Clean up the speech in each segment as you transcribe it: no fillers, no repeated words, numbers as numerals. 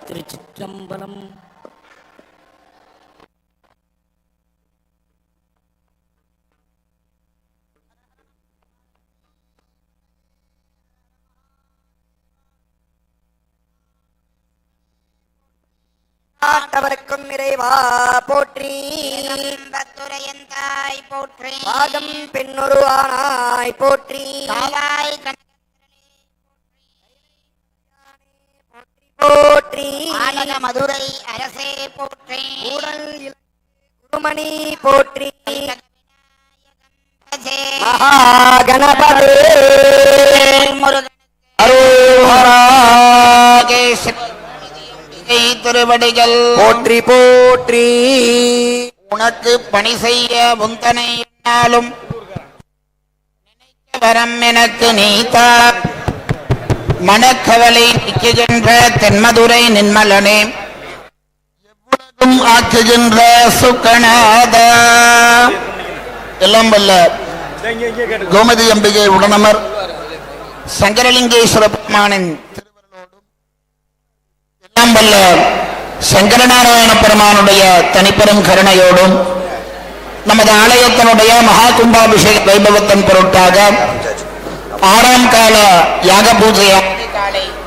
திருச்சிற்றம்பலம். ஆட்டவர்க்கும் இறைவா போற்றி, பத்துரையந்தாய் போற்றி, பாகம் பெண்ணுருவானாய் போற்றி, போற்றி, ஆலய மதுரை அரசே போற்றி, உடல் குருமணி போற்றி, மகாகணபதி திருவடிகள் போற்றி போற்றி. உனக்கு பணி செய்ய முந்தனை என்னாலும் நினைக்க வரம் எனக்கு நீத்தா. மனக்கவலை நீக்குகின்ற தென்மதுரை நின்மலனே, எவ்வளவும் ஆக்குகின்ற சுக்கநாத. எல்லாம் வல்ல கோமதி அம்பிகை உடனமர் சங்கரலிங்கேஸ்வர பெருமானின் திருவருளோடும், எல்லாம் வல்ல சங்கரநாராயண பெருமானுடைய தனிப்பெரும் கருணையோடும், நமது ஆலயத்தினுடைய மகா கும்பாபிஷேக வைபவத்தின் பொருட்டாக 6ஆம் கால யாக பூஜை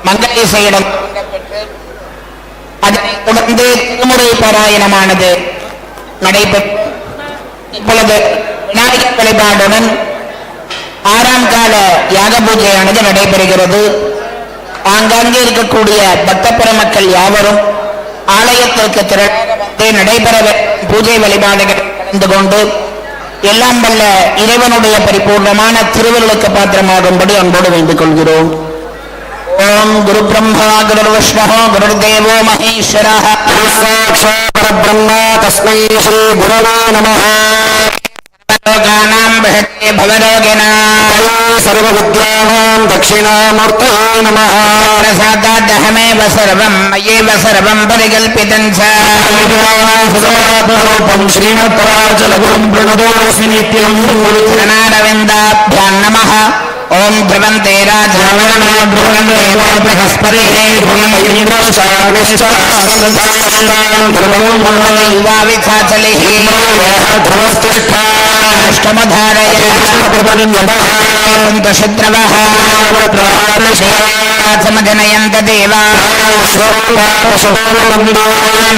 மங்களேசையிடம் அதனைத் தொடர்ந்து திருமுறை பாராயணமானது நடைபெற்று இப்பொழுது விநாயகர் வழிபாடுடன் 6ஆம் கால யாக பூஜையானது நடைபெறுகிறது. ஆங்காங்கே இருக்கக்கூடிய பக்த பெருமக்கள் யாவரும் ஆலயத்திற்கு திரண்டு நடைபெற பூஜை வழிபாடுகள் கலந்து கொண்டு எல்லாம் வல்ல இறைவனுடைய பரிபூர்ணமான திருவருளுக்கு பாத்திரமாகும்படி அன்போடு வேண்டிக் கொள்கிறோம். ஓம் குரு பிரம்மா குரு விஷ்ணு குருதேவோ மகேஸ்வரः சாட்சாத் பரபிரம்ம தஸ்மை ஸ்ரீ குரவே நமः. சர்வலோகானாம் பஹதே பவரோகிணாம் சர்வவித்யானாம் தட்சிணாமூர்த்தயே நமः. பிரசாதாதஹமேவ சர்வம் மயேவ சர்வம் பரிகல்பிதம் ச சதாபரம் ஸ்ரீமத்ராஜலகுரும் பிரணதோஸ்மி நித்யம். சரணாரவிந்தாभ्यां நமः. ஓம் த்ரவந்தே ராஜாவரண த்ரவந்தே பிரகஸ்பதே யுவாவிசாச்சலிஹி அஷ்டமதாரய சுத்ரவः समजनयन्त देवा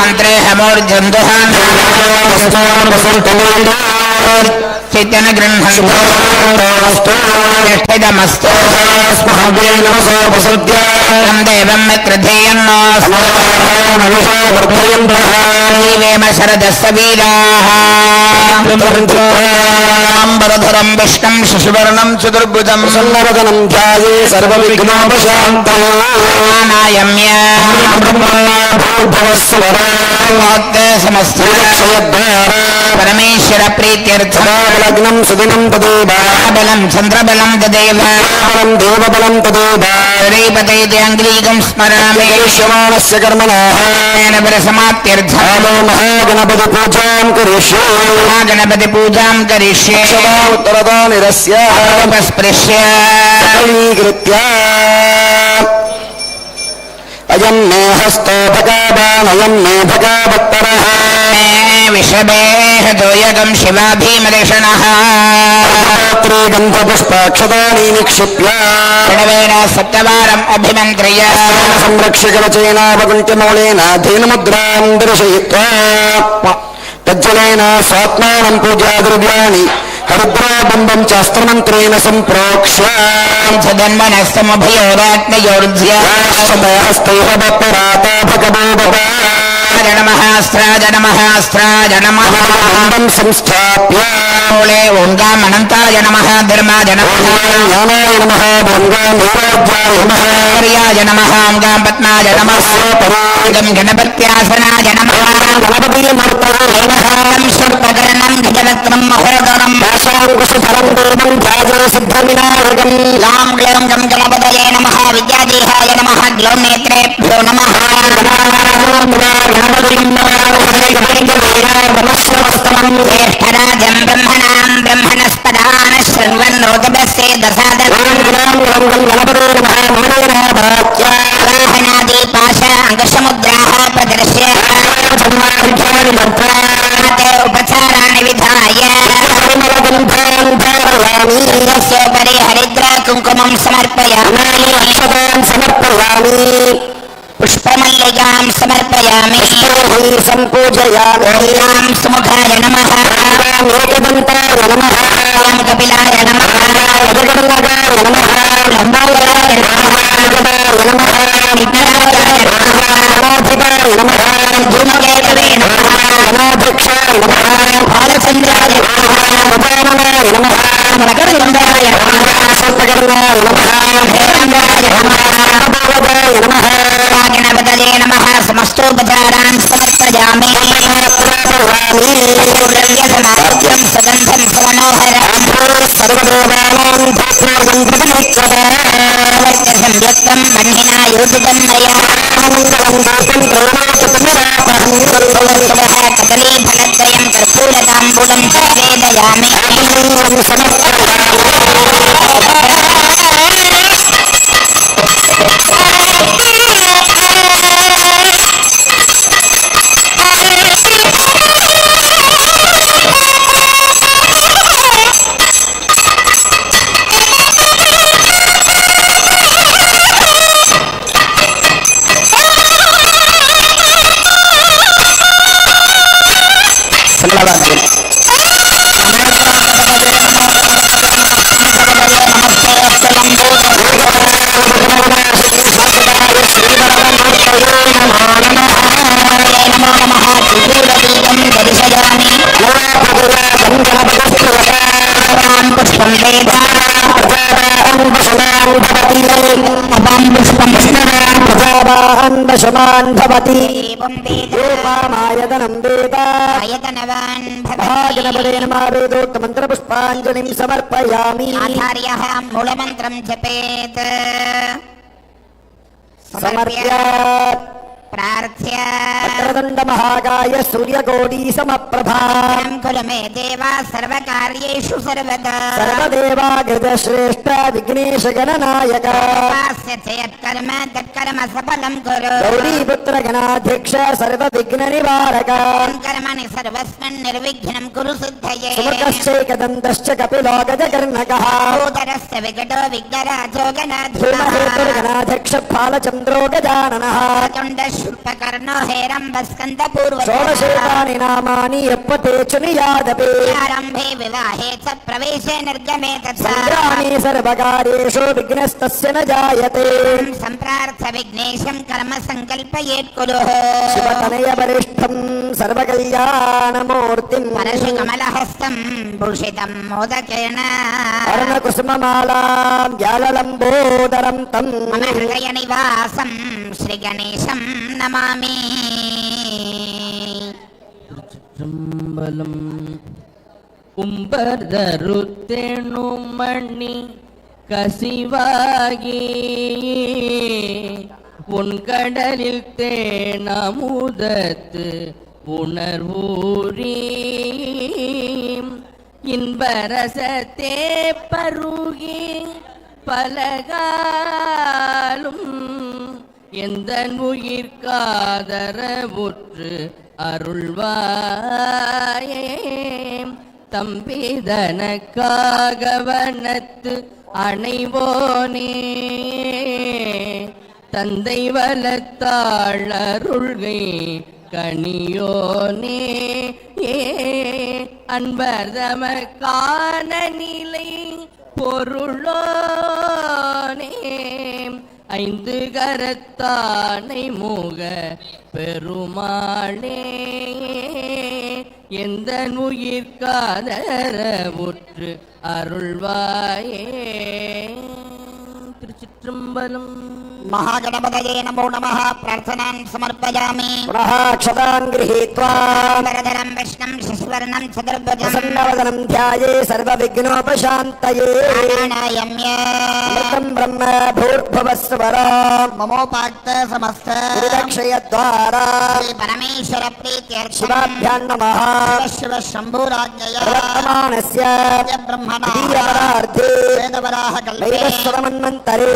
मन्त्रे हमोर्जन्तुः चैतन्य गृह्णस्तु देवं मित्रधेयन्नोवेम शरदस्य वीराः अम्बरधरं विष्णुं शशिवर्णं चतुर्भुजं सन्नवदनं ध्याये सर्वविघ्नोपशान्तये समस्त परमेश्वर प्रीत्यर्थं लग्नं सुदिनं तदेव बलं चन्द्रबलं तदेव देवबलं तदेव श्रीपतेऽङ्ग्लीगं स्मरामि श्यमाणस्य कर्मणः समाप्त्यर्थं महागणपति पूजां करिष्ये. महागणपति पूजां करिष्ये. उत्तरदानिरस्य उपस्पृश्य कृत्य अयं मे हस्तो भगवान् अयं मे भगवत्तरः विषभेः तोयकं शिवा भीमदर्शनः गन्धपुष्पाक्षतानि निक्षिप्य प्रणवेन सप्तवारम् अभिमन्त्र्य संरक्षकवचेनावकुण्ठ्यमौलेन धीनमुद्रां दर्शयित्वा तज्जलेन स्वात्मानं पूजाद्रव्याणि हरिद्राबम्बं चास्त्रमन्त्रेण सम्प्रोक्ष्य सदन्वनस्तमभयोरात्मयोर्ध्य हस्तैः नमः नमः संस्थाप्य मूले ओङ्गामनन्ताय नमः धर्माय नमः ज्ञानाय नमः भङ्गाय नमः ओङ्गां पद्माय नमः गणपत्यासनाय नमः सर्पकर्णं गजवक्त्रं महोदरं लां ग्लौं गं गणपतये नमः विद्यादेहाय नमः ग्लौं नेत्रेभ्यो नमः ज्येष्ठराजं ब्रह्मणां ब्रह्मणस्पदान शृण्वन् रोगभस्ये दशादनादि पाश अङ्गसमुद्राः प्रदर्श्य उपचाराणि विधाय तस्योपरि हरिद्रा कुङ्कुमं समर्पयामि पुष्पमल्लिकां समर्पयामि सम्पूजयामि ओं सुमुखाय नमः एकदन्ताय नमः ओं कपिलाय नमः लम्बोदराय नमः विघ्नराजाय नमः धूमकेतवे नमः बालचन्द्राय नमः मकरगन्धाय नमः गणपतये नमः समस्तोपचारान् समर्पयामि द्रव्यसमाप्तं सुगन्धं सुमनोहरं संयुक्तं बह्निना योजितं मया कदलीफलद्वयं कर्पूरताम्बूलं च वेदयामि मंत्रपुष्पांजलिं समर्पयामि आचार्यः मूलमन्त्रं जपेत् समर्प्य प्रार्थ्य वक्रतुण्ड महाकाय सूर्यकोटि समप्रभा कुरु मे देवा सर्वकार्येषु सर्वदा सर्वदेवाग्रज श्रेष्ठ विघ्नेश गणनायक यत्कर्म तत्कर्म सफलं कुरु गौरीपुत्र गणाध्यक्ष सर्व विघ्न निवारक कर्मणि सर्वस्मिन् निर्विघ्नं कुरु सिद्धये सुमुखश्चैकदन्तश्च कपिलो गजकर्णकः उदरस्य विकटो विघ्नराजो गणाध्यक्ष फालचन्द्रो गजाननः शूर्पकर्णो हेरम्बस्कन्दपूर्वजः षोडशेतानि नामानि यप्पतेषु नियादपि आरम्भे विवाहे च प्रवेशे निर्गमे तथा संग्रामे सर्वकार्येषु विघ्नस्तस्य न जायते सम्प्रार्थ विघ्नेशं कर्म सङ्कल्पयेत् कुरुः शिवतनय वरिष्ठं सर्वकल्याणमूर्तिं परशुकमलहस्तं भूषितं मोदकेन अर्णकुसुममालां जाललम्बोदरं तं मम हृदयनिवासं श्रीगणेशं नमामि திருச்சிற்றம்பலம். உம்பர்தருத்தெணுமணி கசிவாகி உன் கடலில் தேனமுதத்து உணர்வூரி இன்பரசத்தே பருகி பலகாலும் எந்த உயிர்காதரவுற்று அருள்வாயே தம்பிதனக்காக வனத்து அணைவோனே தந்தை வலத்தாள் அருள்கை கனியோனே அன்பர் தமக்கான நிலை பொருளோனே ஐந்து கரத்தானை முக பெருமாளே எந்த உயிர்காதரவுற்று அருள்வாயே. திருச்சிற்றம்பலம். महागणपतये नमो नमः. प्रार्थनां समर्पयामि. क्षतान् गृहीत्वा वरदरं विष्णुं शशिवर्णं चतुर्भुजं प्रसन्नवदनं ध्याये सर्वविघ्नोपशान्तये. प्राणायाम्य मृतं ब्रह्म भूर्भुवस्वरा ममोपाक्त समस्त विदक्षयद्वारा परमेश्वर प्रीत्यर्थं शिवाभ्यां नमः. शिव शम्भुराज्ञया वर्तमानस्य ब्रह्मणा वीरपरार्थे वेदवराह कल्पे वैवस्वतमन्वन्तरे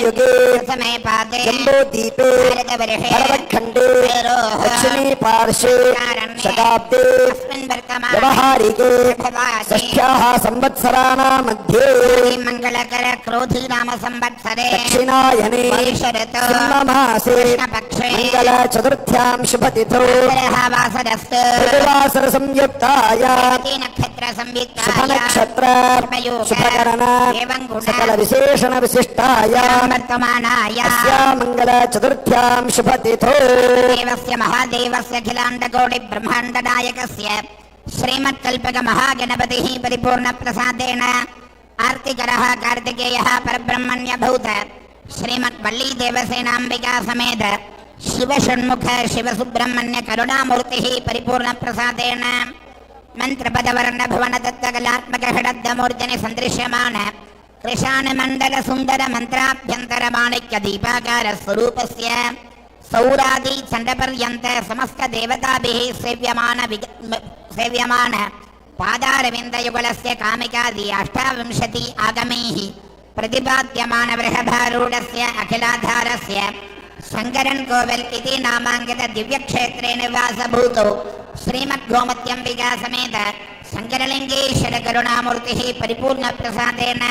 युगे समय पाते जम्बूद्वीपे भरतखण्डे दक्षिणे पार्श्वे शताब्दे व्यवहारिके षष्ठ्याः संवत्सराणां मध्ये मंगलकर क्रोधी नाम संवत्सरे दक्षिणायने सिंहमासे मंगलचतुर्थ्यां शुभतिथौ ऋतुवासरसंयुक्तायां नक्षत्र संयुक्तायां शुभनक्षत्र शुभकरण सकल विशेषण विशिष्टायां अस्यां मंगलचतुर्थ्यां शुभतिथौ देवस्य महादेवस्य अखिलाण्डकोटि ब्रह्माण्डनायकस्य श्रीमत्कल्पक महागणपतिः परिपूर्णप्रसादेन आर्तिकरः कार्तिकेयः परब्रह्मण्यभूत श्रीमद्वल्ली देवसेनाम्बिका समेत शिवषण्मुख शिवसुब्रह्मण्य करुणामूर्तिः परिपूर्णप्रसादेन मंत्रपदवर्ण भुवन तत्त्वकलात्मक षडब्दमूर्जनि सन्दृश्यमान कृशान मंडल सुंदर मंत्राभ्यंतर माणिक्य दीपाकार स्वरूपस्य सौरादि चंडपर्यंत समस्त देवताभिः सेव्यमान पादारविंद युगलस्य कामिकादि 28 आगमैः प्रतिपाद्यमान वृषभारूढस्य अखिलाधारस्य शंकरन कोविल इति नामांकित दिव्यक्षेत्रे निवासभूतो श्रीमद्गोमत्यंबिका समेत शंकरलिंगेश्वर करुणामूर्तिः परिपूर्णप्रसादेन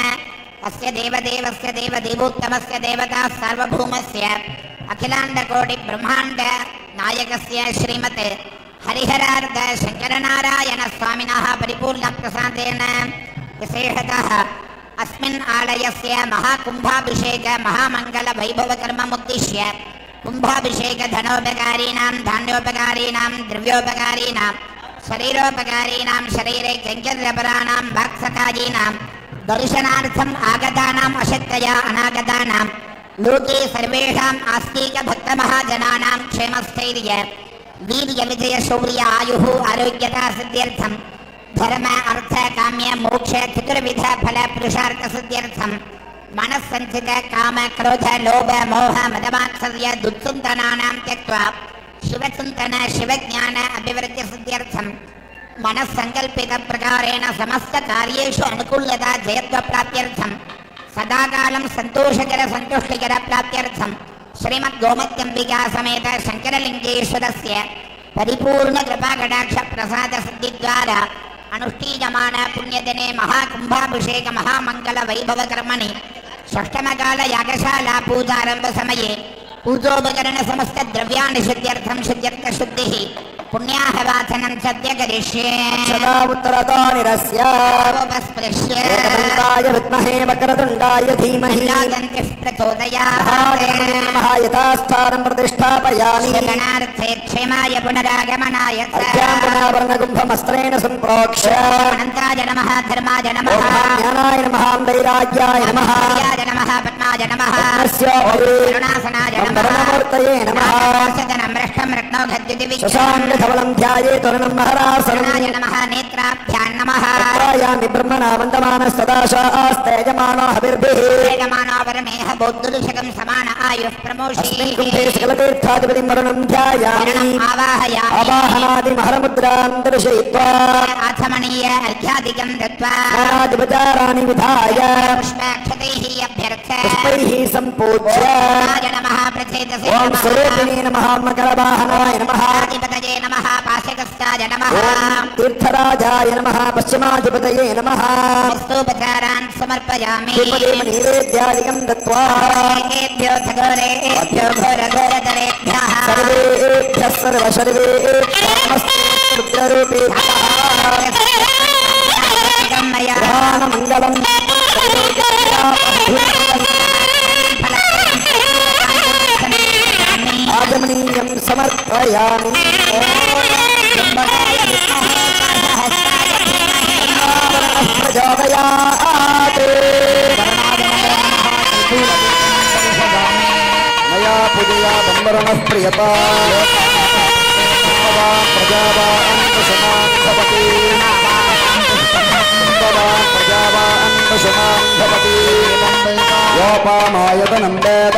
अस्य देवदेवस्य देवदेवोत्तमस्य देवता सार्वभौमस्य अखिलाण्डकोटि ब्रह्माण्ड नायकस्य श्रीमत् हरिहरार्ध शंकरनारायण स्वामिनः परिपूर्णप्रसादेन विशेषतः अस्मिन् आलयस्य महाकुंभाभिषेक महामंगल वैभव कर्ममुद्दिश्य कुंभाभिषेक धनोपकारीणां धान्योपकारीणां द्रव्योपकारीणां शरीरोपकारीणां शरीरे किंचिदपराणां वाक्सकाजीनां दर्शनार्थम् आगतानाम् अशक्तया अनागतानां लोके सर्वेषाम् आस्तिक भक्तमहाजनानां क्षेमस्थैर्य वीर्य विजय शौर्य आयुः आरोग्यता सिद्ध्यर्थं धर्म अर्थ काम्य मोक्ष चतुर्विध फल पुरुषार्थ सिद्ध्यर्थं मनस्संचित काम क्रोध लोभ मोह मदमात्सर्य दुःचिन्तनानां त्यक्त्वा शिवचिन्तन शिवज्ञान अभिवृद्धि सिद्ध्यर्थं मनस्संकल्पित प्रकारेण समस्त कार्येषु अनुकूल्यता जयत्व प्राप्त्यर्थं सदाकालं संतोषकर संतुष्टिकर प्राप्त्यर्थं श्रीमद्गोमत्यंबिका समेत शंकरलिंगेश्वरस्य परिपूर्ण कृपा कटाक्ष प्रसाद सिद्धि द्वारा अनुष्ठीयमान पुण्यदिने महाकुंभाभिषेक महामंगल वैभव कर्मणि षष्ठमकाल यागशाला पूजारंभ समये पूजोपकरण समस्त द्रव्याणि शुद्ध्यर्थं शुद्ध्यर्थ शुद्धिः पुण्याहवाचनं सद्य करिष्ये सदा उत्तरदानिरस्य उपस्पृश्य एकदन्ताय विद्महे वक्रतुण्डाय धीमहि दन्तिः प्रचोदयात् नमः यथास्थानं प्रतिष्ठापयामि गणार्थे क्षेमाय पुनरागमनाय अर्घ्याम्बुनावर्णकुम्भमस्त्रेण सम्प्रोक्ष्य अनन्ताय नमः धर्माय नमः ज्ञानाय नमः वैराग्याय नमः हर्याय नमः पद्माय नमः करुणासनाय नमः परममूर्तये नमः सदनं मृष्टं रत्नो गद्युतिविक्षं धवलं ध्याये तरुणं महारासनाय नमः नेत्राभ्यां नमः यामि ब्रह्मणा वन्दमानस्तदाशास्तेजमानो हविर्भिः तेजमानो वरमेह बौद्धुलिशकं समान आयुः प्रमोषि कुम्भे सकलतीर्थाधिपतिं वरुणं ध्यायामि आवाहयामि आवाहनादिमहरमुद्रां दर्शयित्वा आचमनीय अर्घ्यादिकं दत्त्वा नानादिपचाराणि विधाय पुष्पाक्षतैः अभ्यर्थ पुष्पैः सम्पूज्य नमः प्रचेतसे ॐ स्वरूपिणे नमः మకరవాహనాయ నమః అధిపతయే నమః పాశకస్థాయ నమః ఓం తీర్థరాజాయ నమః పశ్చిమాధిపతయే నమః వస్తోపచారాన్ సమర్పయామి నైవేద్యాదికం దత్వా ఏకేభ్యో ఘోరేభ్యో ఘోరఘోరతరేభ్యः సర్వేభ్యः సర్వసర్వేభ్యः నమస్తే రుద్రరూపేభ్యः మంగళం ఆగమనీయం సమర్పయామి ప్రచోదయాత్ మయా పూజయా దంబరణః ప్రియతా ప్రజావాన్ పశుమాన్ భవతి పశుమాన్ భవతి యోపామాయతనం వేద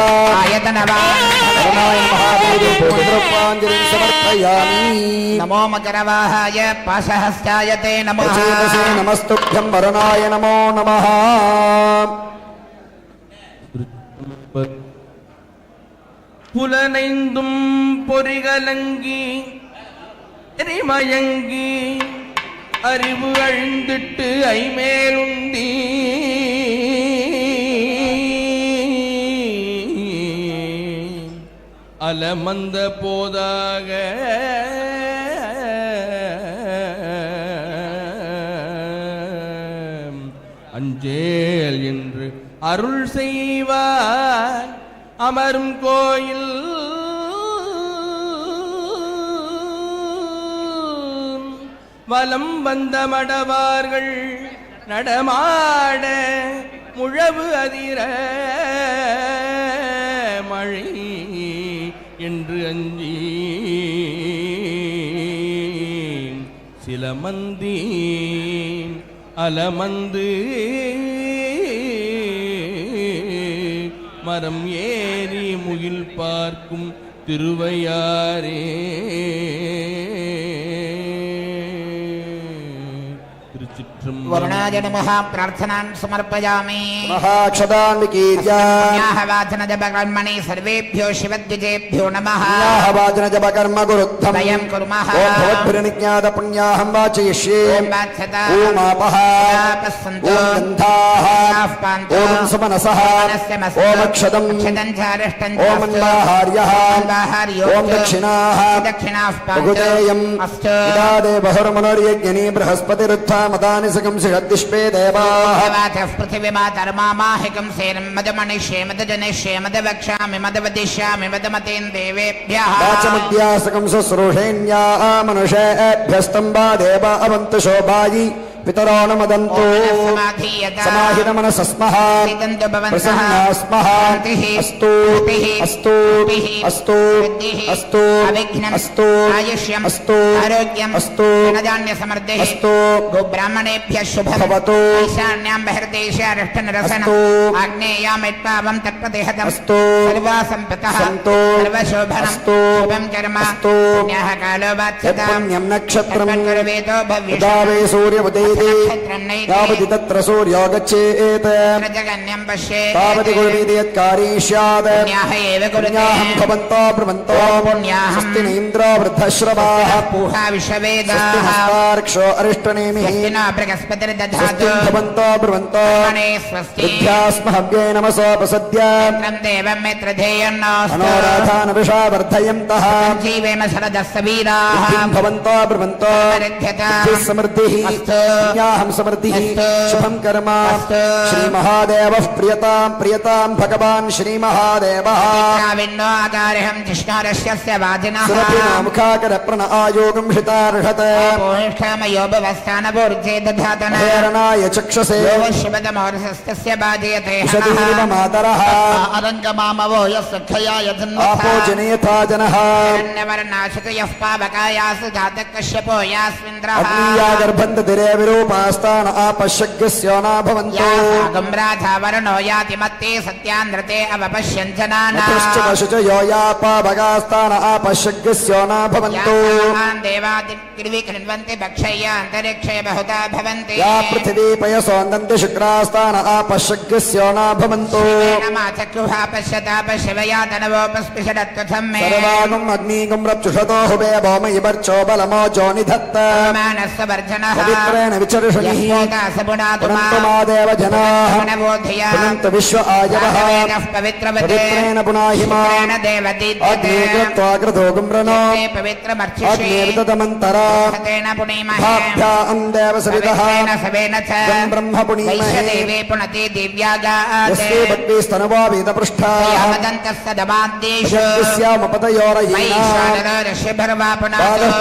మహాదేవీపుత్రపాంజలిం సమర్పయామి నమో మకరవాహాయ పాశహస్తాయ తే నమః నమస్తుభ్యం వరుణాయ నమో నమః புலனைந்தும் பொறிகலங்கி எரிமயங்கி அறிவு அழிந்திட்டு ஐமேலுந்தி அலமந்த போதாக அஞ்சேல் என்று அருள் செய்வார் அமரும் கோயில் வலம் வந்த மடவார்கள் நடமாட முழவு அதிர மழை என்று அஞ்சி சிலமந்தி அலமந்து மரம் ஏறி முகில் பார்க்கும் திருவையாரே திருச்சிற்றம்பலம். వరుణాయ నమః ప్రార్థనాన్ సమర్పయామి మహాక్షదాన్ వికీర్యాః వాచన జపకర్మణి సర్వేభ్యో శివద్విజేభ్యో నమః వాచన జప కర్మ గురుద్ధం వయం కుర్మః ఓం భవద్భిర్నిజ్ఞాత పుణ్యాహం వాచయిష్యే ఓం వాచ్యత ఓం ఆపః ఆపస్సంతో ఓం గంధాః ఆఫ్పాంతో ఓం సుమనసః మనస్యమస్తు ఓం అక్షదం అక్షదం చారిష్టం ఓం అన్వాహార్యః ఓం దక్షిణాః దక్షిణాఫ్పాంతో భుజేయం అస్తు ఇదాదే బహుర్మనుర్యజ్ఞనీ బృహస్పతిరుత్థా మదాని సకంసిషద్దిష్పే దేవాః వాచః పృథివీమాతర్మామాహికం సేనం మదమణిష్యే మదజనిష్యే మదవక్ష్యామి మదవదిష్యామి మదమతేన్ దేవేభ్యః వాచముద్యాసకం శుశ్రూషేణ్యా మనుషేభ్యస్తంబా దేవ అవంతు శోభాయి పితరో నమదంతో సమాహితమనసస్మః ప్రసన్నాస్మః అస్తు అస్తు అస్తు అస్తు అస్తు ఆయుష్యం అస్తు ఆరోగ్యం అస్తు ధనధాన్య సమృద్ధి అస్తు గోబ్రాహ్మణేభ్యః శుభం భవతు ఈశాన్యాం బహిర్దేశారిష్టనిరసనం అస్తు ఆగ్నేయామిత్పావం తత్ప్రతిహతం అస్తు సర్వాసంపతః సంతు సర్వశోభనం అస్తు శుభం కర్మ అస్తు పుణ్యః కాలో వాచ్యతాం పుణ్యం నక్షత్రం కర్మకుర్వేదో భవ్యష ఉదావే సూర్యముదేతి యావతి తత్ర సూర్యో గచ్చేత్ ప్రజగన్యం పశ్యే తావతి కుర్వీతి యత్కారీ స్యాత్ పుణ్యాః ఏవ కురుతే పుణ్యాహం భవంతో బ్రువంతో పుణ్యాహం స్వస్తి ఇంద్రో వృద్ధశ్రవాః పూహా విశ్వవేదాః స్వస్తి హస్తార్క్షో అరిష్టనేమిః స్వస్తి నో బృహస్పతిర్దధాతు స్వస్తి భవంతో బ్రువంతో మణే స్వస్తి విద్యాస్మ హవ్యే నమసోపసద్య త్రం దేవం మిత్రధేయన్నోస్తు మనోరాధాన విషా వర్ధయంతః జీవేమ శరదస్స వీరాః బుద్ధిం భవంతో బ్రువంతో పరిధ్యత బుద్ధిః సమృద్ధిః అస్తు పుణ్యాహం సమృద్ధిః అస్తు శుభం కర్మ అస్తు శ్రీ మహాదేవః ప్రియతాం ప్రియతాం భగవాన్ శ్రీ మహాదేవః విన్నో ఆకార్యం జిష్ణోరస్యస్య వాజినః సురభినా ముఖాకర ప్రణా ఆయోగం హృతార్హత పోష్ఠమయో భవస్థానపూర్జే దధాతన హేరణాయ చక్షసే యోగ శివతమోరసస్తస్య బాధయతే ఉషధీవ మాతరః అరంగమామవో యస్సఖయాయ ఆపో జనేతా జనః వర్ణవర్ణాశతయః పావకాయాసు జాతకశ్యపో యాస్మింద్రః అగ్నియా గర్భంత దిరే विरूपास्तान आपश्यग्स्योना भवन्तु गुम्राधावरणो याति मत्ते सत्यान्द्रते अवपश्यञ्जनाना वशुच यो यापाभगास्तान आपश्यग्स्योना भवन्तु देवादिर्विकृण्वन्ति भक्षय्य अन्तरिक्षे बहुधा भवन्ति या पृथिवी पयसोन्दन्ति शुक्रास्तान आपश्यग्स्योना भवन्तु चक्षुषा पश्यता पश्यवया तनवोपस्पृशदत्वथं मे सर्वागुम् अग्निगुम् रक्षुषतो हुबे भौमयिवर्चो बलमो जोनिधत्त मानस्य वर्जनः पवित्रेण विचर्षणिः पुनन्तु मादेव जनाः पुनन्तु विश्व आयवः पवित्रेण पुनाहिमान् अग्ने कृत्वा कृतो गुम्रनो अग्निर्दतमन्तरा भाभ्याम् देव सवितः ब्रह्म पुनीमहे यस्ये भक्तिस्तनवा वेदपृष्ठा यस्यामपतयोरयीनाः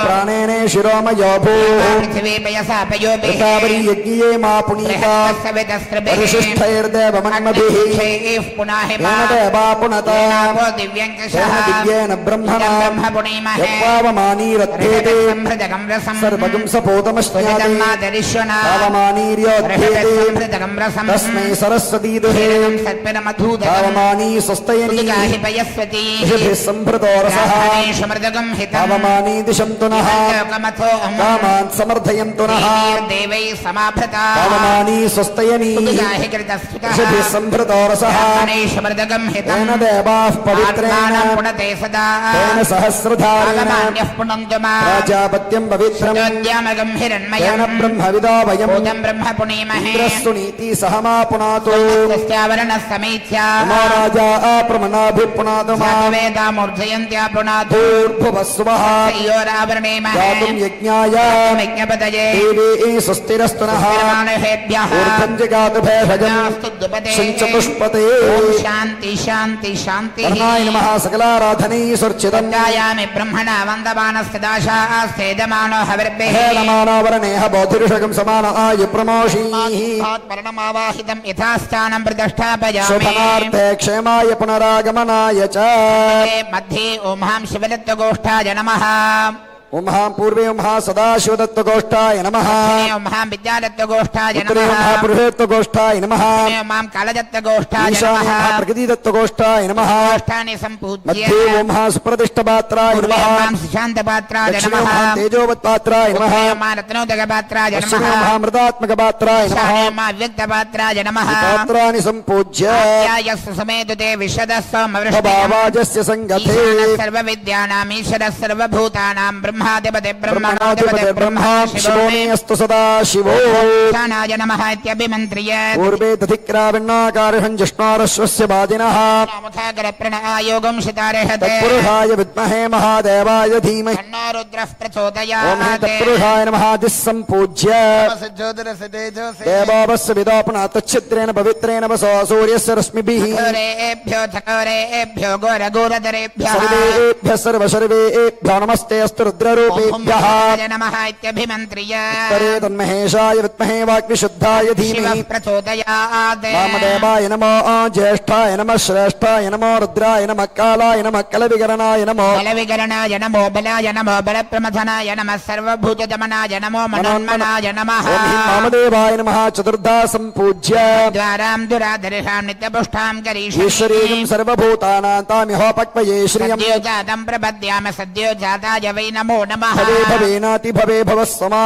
प्राणेन शिरोमयो भूतावरी यज्ञिये मा पुनीता वरिष्ठैर्देवमन्मभिः येन देवा पुनता दिव्येन ब्रह्मणा यत्पावमानीरध्येते सर्वगं सपोतमश्नुयाते पावमानीर्योध्येते तस्मै सरस्वती दुहे पावमानी स्वस्तयनी ऋषिभिः सम्भृतो रसः पावमानी दिशन्तु नः कामान् समर्थयन्तु नः पावमानी स्वस्तयनी ऋषिभिः सम्भृतो रसः तेन देवाः पवित्रेण तेन सहस्रधारेण प्राजापत्यं पवित्रम् तेन ब्रह्मविदो वयम् इन्द्रस्तु नीति सहमा पुनातु राजा प्रमनाभिपुनातु भूर्भुवस्वः गातुं यज्ञाय देवी स्वस्तिरस्तु नः ऊर्ध्वं जगातु भेषजम् सञ्चतुष्पते शान्ति शान्ति शान्ति नमः सकलाराधनै सुर्चितम् गायामि ब्रह्मणा वन्दमानस्य दाशास्तेजमानो हविर्भिः हेलमानावरणेह बोधिरुषकं समान आयु प्रमोषीः पर्णमावाहितं यथास्थानं प्रतिष्ठापयामि शोभनार्थे क्षेमाय पुनरागमनाय च मध्ये ओं शिवदत्तगोष्ठाय नमः उम्हां पूर्वे उम्हा सदाशिवदत्तगोष्ठाय नमः ओं विद्यादत्तगोष्ठाय उत्तरे नमः उम्हा पुरुषोत्तगोष्ठाय नमः ओं कालदत्तगोष्ठाय ईशान्ये नमः उम्हा प्रकृतिदत्तगोष्ठाय नमः गोष्ठानि सम्पूज्य मध्ये उम्हा सुप्रतिष्ठपात्राय नमः ओं सुशान्तपात्राय दक्षिणे नमः उम्हा तेजोवत्पात्राय नमः ओं रत्नोदकपात्राय पश्चिमे नमः उम्हा मृदात्मकपात्राय नमः ओं व्यक्तपात्राय नमः पात्राणि सम्पूज्य यस्य समेतुते विशदः भावाजस्य संगते सर्वविद्यानामीश्वरः सर्वभूतानां ब्रह्माधिपते ब्रह्मणाधिपते ब्रह्मा शिवो मे अस्तु सदा शिवो ब्रह्मणाय नमः इत्यभिमन्त्र्य पूर्वे दधिक्राविण्णाकारिहं जिष्णारश्वस्य बादिनः नामथागरप्रणयोगं शितार्हते तत्पुरुषाय विद्महे महादेवाय धीमहि तन्नो रुद्रः ॐ प्रचोदयात् तत्पुरुषाय नमः सम्पूज्य देवावस्य विदापुना तच्छिद्रेण पवित्रेण वसो सूर्यस्य रश्मिभिः चकोरेभ्यो घोरघोरधरेभ्यः सर्वेभ्यः सर्वशर्वेभ्यो नमस्ते अस्तु रुद्ररूपेभ्यः नमः इत्यभिमन्त्र्य उत्तरे तन्महेशाय विद्महे वाग्विशुद्धाय धीमहि शिवः प्रचोदयात् वामदेवाय नमो ज्येष्ठाय नमः श्रेष्ठाय नमो रुद्राय नमः कालाय नमः कलविकरणाय नमो बलविकरणाय नमो बलाय नमो बलप्रमथनाय नमः सर्वभूतदमनाय नमो मनोन्मनाय नमः ॐ ह्रीं वामदेवाय नमः चतुर्धा सम्पूज्य द्वारां दुराधरिषां नित्यपुष्टां करीषामि ईश्वरीयं सर्वभूतानां तामिहोपक्वये श्रियम् सद्यो जातं प्रपद्यामि सद्यो जाताय वै नमो नमः भवे भवेनाति भवे भवः समा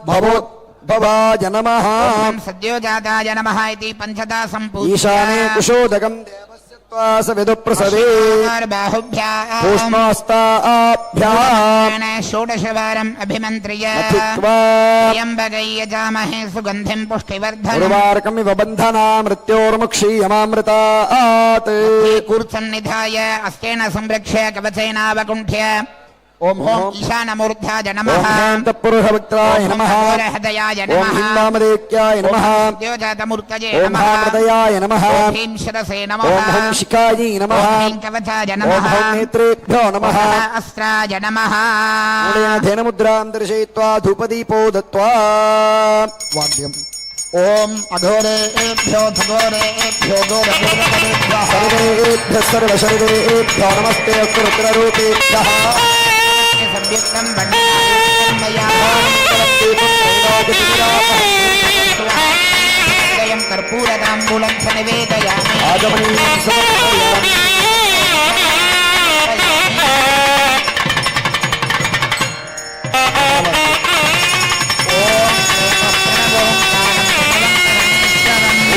भवोद्भवाय नमः सद्यो जाताय नमः इति पञ्चधा सम्पूज्य ईशाने कुशोदकं देवस्य त्वास विदुप्रसवे पूष्णोस्ताभ्याम् षोडशवारम् अभिमन्त्र्य अथित्वा त्र्यम्बकै यजामहे सुगन्धिं पुष्टिवर्धनम् उर्वार्कमिव बन्धना मृत्योर्मुक्षीयमामृतात् कूर्सन्निधाय अस्तेन संरक्ष्य कवचेनावकुण्ठ्य ओम ईशानमूर्धाय नमः ओम तत्पुरुषवक्त्राय नमः हृदयाय ओम नमः हिंवामदेक्याय नमः द्योजातमूर्तये ओम नमः हृदयाय नमः ओम ह्रीं शिरसे नमः ओम हं शिखायै नमः ओम ह्रीं कवचाय ओम नमः हं नेत्रेभ्यो नमः अस्त्राय नमः धेनमुद्रां दर्शयित्वा धूपदीपो दत्त्वा वाद्यम् ओम अघोरेभ्यो घोरेभ्यो घोरघोरभ्यः सर्वेभ्यः सर्वशर्वेभ्यो नमस्ते अस्तु रुद्ररूपेभ्यः संयुक्तं वण्डयामया कर्पूरताम्बूलं च निवेदयामि आगमनीयं समर्पयामि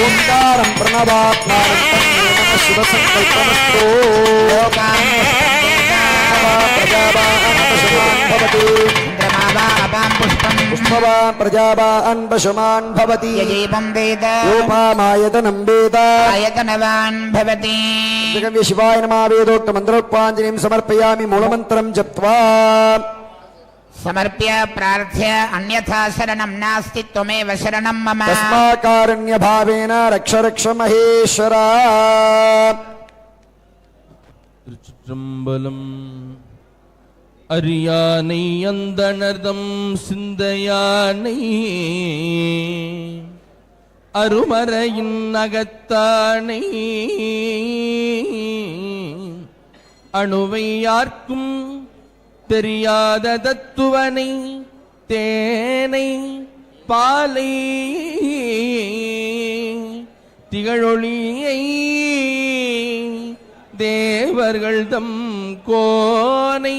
ओंकारं प्रणवात्मानं शुभसंकल्पमस्तु पुष्पवान् प्रजावान् पशुमान् भवति रूपामायतनं वेद आयतनवान् भवति जगव्य शिवाय नमः वेदोक्त मंत्रोक्ताञ्जलिं समर्पयामि मूलमन्त्रं जप्त्वा समर्प्य प्रार्थ्य अन्यथा शरणं नास्ति त्वमेव शरणं मम तस्माकारुण्य भावेन रक्ष रक्ष महेश्वरा திருச்சிற்றம்பலம். அரியானை அந்தணர்தம் சிந்தையானை அருமறையின் அகத்தானை அணுவை யார்க்கும் தெரியாத தத்துவனை தேனை பாலை திகழொளியை தேவர்கள் தம் கோனை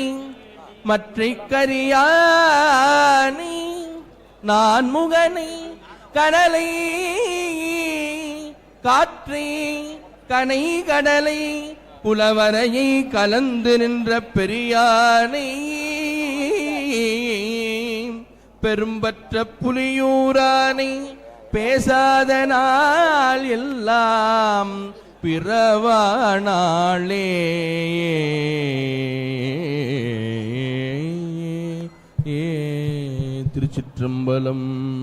மற்றை கரியானை நான் முகனை கனலை காற்றை கனை கடலை புலவரையை கலந்து நின்ற பெரியானை பெரும்பற்ற புலியூரானை பேசாத நாள் எல்லாம் பிறவானாளே திருச்சிற்றம்பலம்.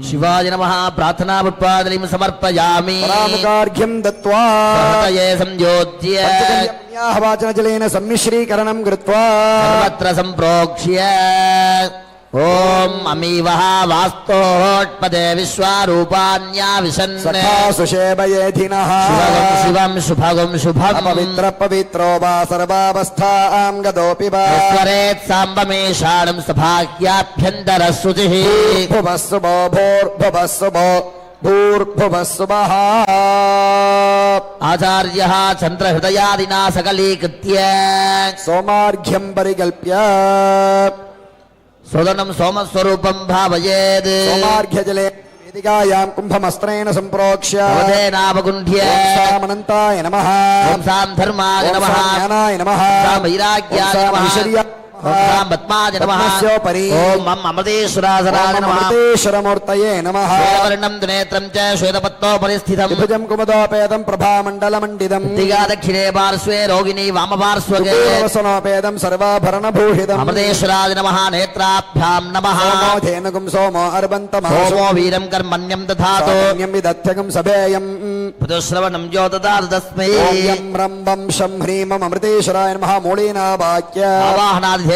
शिवाय नमः प्रार्थना पुष्पाञ्जलिं समर्पयामि परामुखार्घ्यं दत्त्वा हृदये संयोज्य वाचनजलेन सम्मिश्रीकरणं कृत्वा सर्वत्र सम्प्रोक्ष्य ओम अमीवः वास्तोष्पदे विश्वारूपाण्या विशन् सखा सुषेभयेधिनः शिवं शुभगं शुभम् पवित्र पवित्रो वा सर्वावस्थां गतोऽपि वा स्वरेत् साम्बमेषाणं सभाख्याभ्यन्तरश्रुतिः भुवस्सुभो भूर्भुवस्सुभो भूर्भुवस्सुभः आचार्यः चन्द्रहृदयादिना सकलीकृत्य सोमार्घ्यं परिकल्प्य सोदनं सोमस्वरूपं भावयेत् सोमार्घ्यजले वेदिकायां कुम्भमस्त्रेण सम्प्रोक्ष्य भवदेनावगुण्ठ्य सामनन्ताय नमः ॐ सां धर्माय नमः ज्ञानाय नमः सां वैराग्याय नमः सां पद्माय नमः ॐ मम अमृतेश्वरासनाय नमः अमृतेश्वरमूर्तये नमः श्वेतवर्णं त्रिनेत्रं च श्वेतपत्तोपरिस्थितं विभुजं कुमुदोपेदं प्रभामण्डलमण्डितम् दिगा दक्षिणे पार्श्वे रोगिणी वामपार्श्वगे वसनोपेदं सर्वाभरणभूषितम् अमृतेश्वराय नमः नेत्राभ्यां नमः सोमो धेनुकं सोमो अर्बन्तमः सोमो वीरं कर्मण्यं दधातु सामान्यं विदध्यगं सभेयम् पुतुश्रवणं जो ददातु तस्मै ॐ रम्बं शं ह्रीमम् अमृतेश्वराय नमः मूलेना वाक्य आवाहनादिधेनुमुद्रां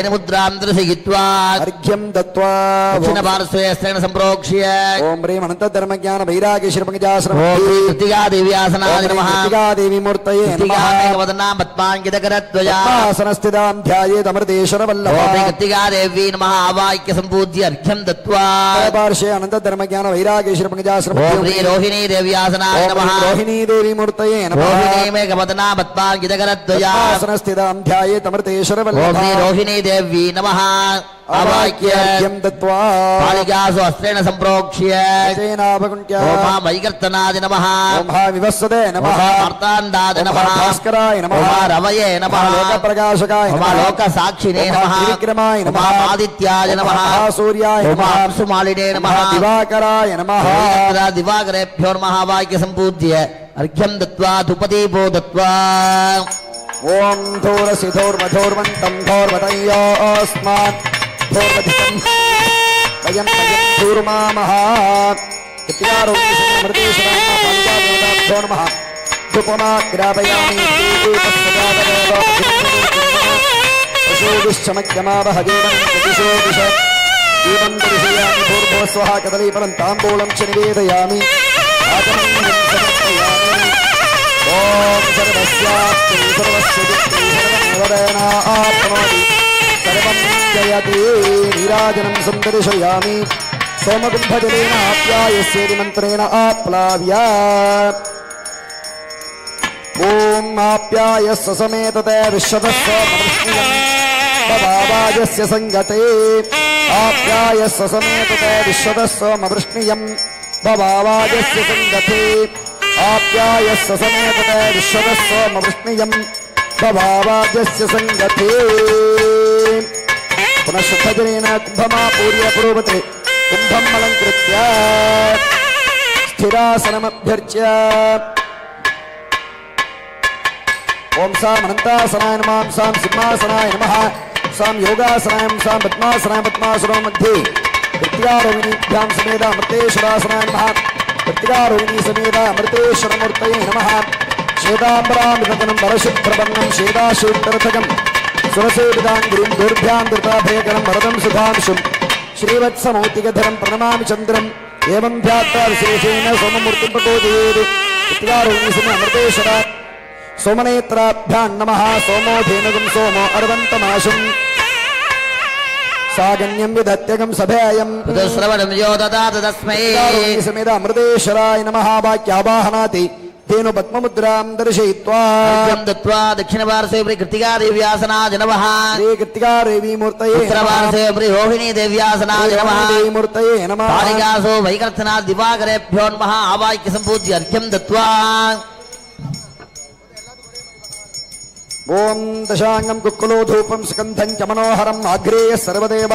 दर्शयित्वा अर्घ्यं दत्त्वा दक्षिणपार्श्वे स्त्रेण सम्प्रोक्ष्य ॐ ह्रीं अनन्तधर्मज्ञान वैराग्य श्रीपङ्कजाश्रम ॐ कृत्तिका देव्यासनाय नमः देवी मूर्तये नमः वदनां पद्माङ्कितकरद्वया आसनस्थितां ध्यायेत् अमृतेश्वरवल्लभा ॐ कृत्तिका देवी नमः आवाह्य सम्पूज्य अर्घ्यं दत्त्वा पार्श्वे अनन्तधर्मज्ञान वैराग्य श्रीपङ्कजाश्रम ॐ श्री रोहिणी देव्यासनाय नमः रोहिणी देवी मूर्तये नमः रोहिणीमेकवदनां पद्माङ्कितकरद्वया आसनस्थितां ध्यायेत् अमृतेश्वरवल्लभा श्री रोहिणी देवी नमः अवाक्यं दत्त्वा बालिकासु अस्त्रेण सम्प्रोक्ष्य तेनावकुण्ठ्य ॐ वैकर्तनादि नमः ॐ विवस्वते नमः मार्ताण्डादि नमः भास्कराय नमः ॐ रवये नमः लोकप्रकाशकाय ॐ नमः लोकसाक्षिणे नमः त्रिविक्रमाय नमः आदित्याय नमः सूर्याय ॐ नमः सुमालिने नमः दिवाकराय नमः दिवाकरेभ्यो नमः वाक्य सम्पूज्य अर्घ्यं दत्त्वा धूपदीपो दत्त्वा ॐ धूरसिधोर्मधोर्मन्तं धोर्मतयोऽस्मात् धोर्मधिकं वयं धूर्मामः इत्यारोग्यमृतेश्वराभ्यो नमः धूपमाग्रापयामि पशुभिश्चमज्ञमावह दीपं दर्शयामि भूर्भुवस्वः कदलीफलं ताम्बूलं च निवेदयामि ॐ सर्वस्यास्ति सर्वस्य दिक्ति सर्वमेवदेनाप्नोति सर्वं जयति नीराजनं सन्दर्शयामि सोमकुम्भजलेन आप्यायस्येति मन्त्रेण आप्लाव्य ॐ आप्यायस्य समेतते विश्वतस्य मनुष्यम् बभावाजस्य संगते आप्यायस्य समेतते विश्वतस्य मवृष्णियम् बभावाजस्य संगते आप्यायस्य समेतते विश्वतस्य मवृष्णियम् बभावाजस्य संगते पुनः शुद्धजनेन कुम्भमापूर्य पुरोवते कुम्भम् अलङ्कृत्य स्थिरासनमभ्यर्च्य ओम साम अनंतासनाय नमः साम सिंहासनाय नमः साम योगासनाय साम पद्मासनाय पद्मासनो मध्ये कृत्यारोहिणीभ्यां समेत अमृतेश्वरासनाय नमः कृत्यारोहिणी समेत अमृतेश्वरमूर्तये नमः श्वेताम्बरामृतकनं वरशुभ्रवर्णं श्वेताशूक्तरथकं सुरसेविताङ्गिरिं दुर्भ्यां धृताभयकरं वरदं सुधांशुं श्रीवत्समौक्तिकधरं प्रणमामि चन्द्रम् एवं ध्यात्वा विशेषेण सोममूर्तिं प्रबोधयेत् कृत्यारोहिणी समेत अमृतेश्वरा सोमनेत्राभ्यां नमः सोमो धेनुगं सोमो अर्वन्तमाशुं सागण्यं विदत्यगं सभेयं श्रवणं यो ददात तस्मै समेत अमृतेश्वराय नमः वाक्यावाहनाति धेनु पद्ममुद्रां दर्शयित्वा दत्त्वा दक्षिणपार्श्वे कृत्तिका देव्यासनाय नमः श्री कृत्तिका देवी मूर्तये उत्तरपार्श्वे रोहिणी देव्यासनाय नमः देवी मूर्तये नमः कालिकासो वैकर्थनाथ दिवाकरेभ्यो नमः आवाह्य सम्पूज्य अर्घ्यं दत्त्वा ओम दशांगं कुक्कुलो धूपं स्कन्धं च मनोहरम् आग्रेय सर्वदेव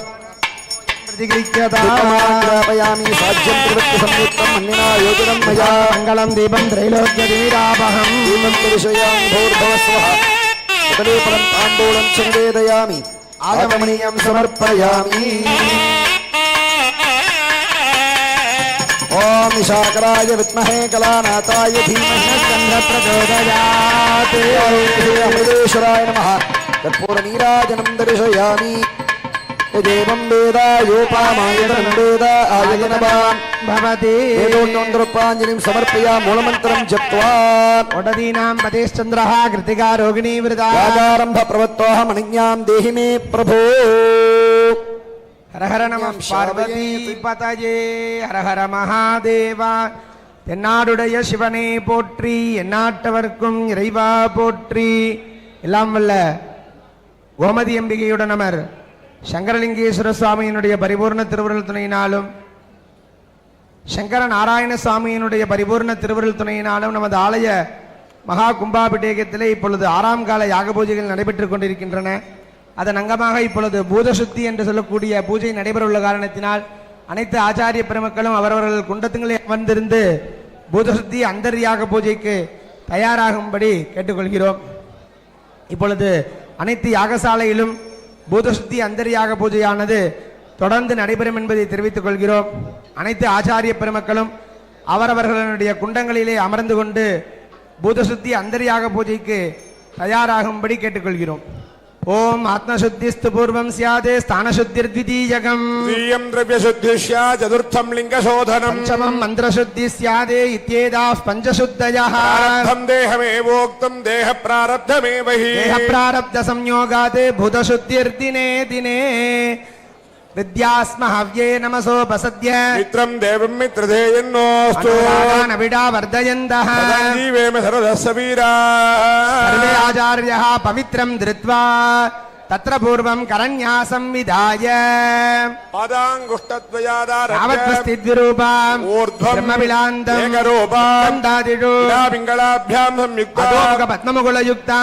प्रतिगृह्यतापयामि साज्यं त्रिवृत्ति संयुक्तं मन्निना योजनं मया मङ्गलं दीपं त्रैलोक्यदीरावहं दीपं दर्शयामि भूर्भुवस्वः कदलीफलं ताम्बूलं च निवेदयामि आगमनीयं समर्पयामि ओम निशाकराय विद्महे कलानाथाय धीमहि स्कन्धप्रचोदयात् अमृतेश्वराय नमः कर्पूरनीराजनं दर्शयामि यदेवं वेद योपामायतनं वेद आयतनवान् भवति वेदोन्नोन्द्रपाञ्जलिं समर्पयामि मूलमन्त्रं जप्त्वा ओडदीनां पतेश्चन्द्रः कृत्तिका रोगिणी वृदा राजारम्भ प्रवत्तोऽहमनुज्ञां देहि मे प्रभो हर हर नमः पार्वती पतये हर हर महादेवा தென்னாடுடைய சிவனே போற்றி எந்நாட்டவர்க்கும் இறைவா போற்றி எல்லாம் வல்ல கோமதி அம்பிகையுடன் அமர் சங்கரலிங்கேஸ்வர சுவாமியினுடைய பரிபூர்ண திருவருள் துணையினாலும் சங்கர நாராயண சுவாமியினுடைய பரிபூர்ண திருவருள் துணையினாலும் நமது ஆலய மகா கும்பாபிஷேகத்திலே இப்பொழுது 6ஆம் கால யாக பூஜைகள் நடைபெற்றுக் கொண்டிருக்கின்றன. அதன் அங்கமாக இப்பொழுது பூதசுத்தி என்று சொல்லக்கூடிய பூஜை நடைபெறவுள்ள காரணத்தினால் அனைத்து ஆச்சாரிய பெருமக்களும் அவரவர்கள் குண்டத்துங்களே அமர்ந்திருந்து பூதசுத்தி அந்தர்யாக பூஜைக்கு தயாராகும்படி கேட்டுக்கொள்கிறோம். இப்பொழுது அனைத்து யாகசாலையிலும் பூதசுத்தி அந்தர்யாக பூஜையானது தொடர்ந்து நடைபெறும் என்பதை தெரிவித்துக் கொள்கிறோம். அனைத்து ஆச்சாரிய பெருமக்களும் அவரவர்களுடைய குண்டங்களிலே அமர்ந்து கொண்டு பூதசுத்தி அந்தர்யாக பூஜைக்கு தயாராகும்படி கேட்டுக்கொள்கிறோம். ओम आत्मशुद्धिस्तु पूर्वं स्यादे स्थानशुद्धिर्द्वितीयकम् द्वितीयं द्रव्यशुद्धिश्या चतुर्थं लिङ्गशोधनम् पंचमं मन्त्रशुद्धि स्यादे इत्येताः पञ्चशुद्धयः प्रारब्धं देहमेवोक्तं देहप्रारब्धमेव हि देहप्रारब्धसंयोगात् भूतशुद्धिर्दिने दिने विद्यास्महव्ये नमसोपसद्य मित्रं देवं मित्रधेयन्नोऽस्तु अनुरागानविडा वर्धयन्तः जीवेम सर्वदस्य वीराः सर्वे आचार्यः पवित्रं धृत्वा तत्र पूर्वं करन्यासं विधाय पादाङ्गुष्ठद्वयादारभ्य ब्रह्मविलान्तम् एकरूपम् पिङ्गलाभ्यां संयुक्ता पद्ममुकुलयुक्ता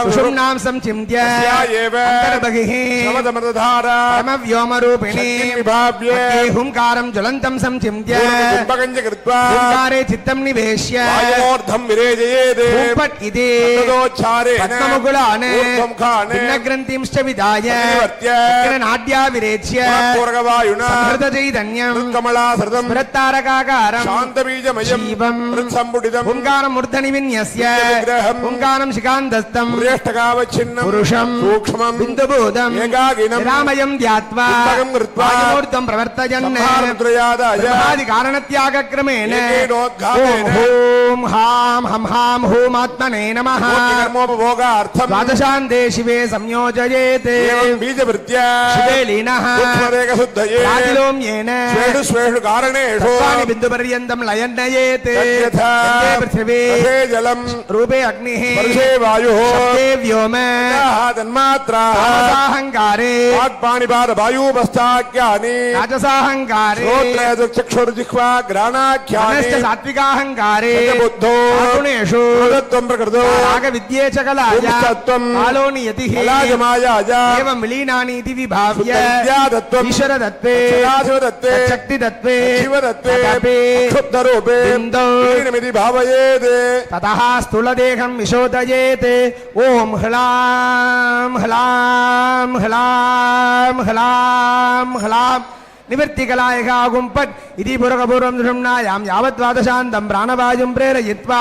सुषुम्नां संचिन्त्य अन्तर्बहिः समदमृतधारा परमव्योमरूपिणी विभाव्य हुंकारं ज्वलन्तं संचिन्त्य कुम्भकञ्च कृत्वा हुंकारे चित्तं निवेश्य वायोर्धं विरेजयेत् उपट् इति पद्ममुकुलान् ग्रन्थिंश्च विधाय नाड्या विरेच्य समृतचैतन्यं कमलासृतं स्फुरत्तारकाकारं शान्तबीजमयं जीवं हुंकारमूर्धनि विन्यस्य हुंकारं शिखान्तस्थं प्रेष्ठकावच्छिन्नं पुरुषं सूक्ष्मं बिन्दुभूतं एकाकिनं रामयं ध्यात्वा वायुमूर्तं प्रवर्तयन् ब्रह्मादिकारणत्यागक्रमेण ॐ हां हं हां हूमात्मने नमः कर्मोपभोगार्थं द्वादशान्ते शिवे संयोग संयोजयेत् एवं बीजवृत्त्या शिवेलिनः सूक्ष्मरेखशुद्धये प्रातिलोम्येन स्वेषु स्वेषु कारणेषु तत्त्वानि बिन्दुपर्यन्तं लयन्नयेत् यथा गङ्गे पृथिवी रसे जलं रूपे अग्निः वर्षे वायुः शब्दे व्योम तन्मात्राः तामसाहङ्कारे वाक्पाणिपादवायुपस्थाख्यानि राजसाहङ्कारे श्रोत्रचक्षुर्जिह्वा घ्राणाख्यानि मनश्च सात्विकाहङ्कारे बुद्धो गुणेषु त्वं प्रकृतो रागविद्ये च कलाया पुंसत्वं कालो नियतिः कलाजमायाज एवं विलीनानि इति विभाव्य विद्यादत्वं ईश्वरदत्ते सदाशिवदत्ते शक्तिदत्ते शिवदत्ते तदपि क्षुब्धरूपे बिन्दौ लीनमिति भावयेत् ततः स्थूलदेहं विशोधयेत् ॐ ह्लां ह्लां ह्लां ह्लां ह्लां निवृत्तिकलायः गुम्पट् इति पुरकपूर्वं दृढम्नायां यावद्वादशान्तं प्राणवायुं प्रेरयित्वा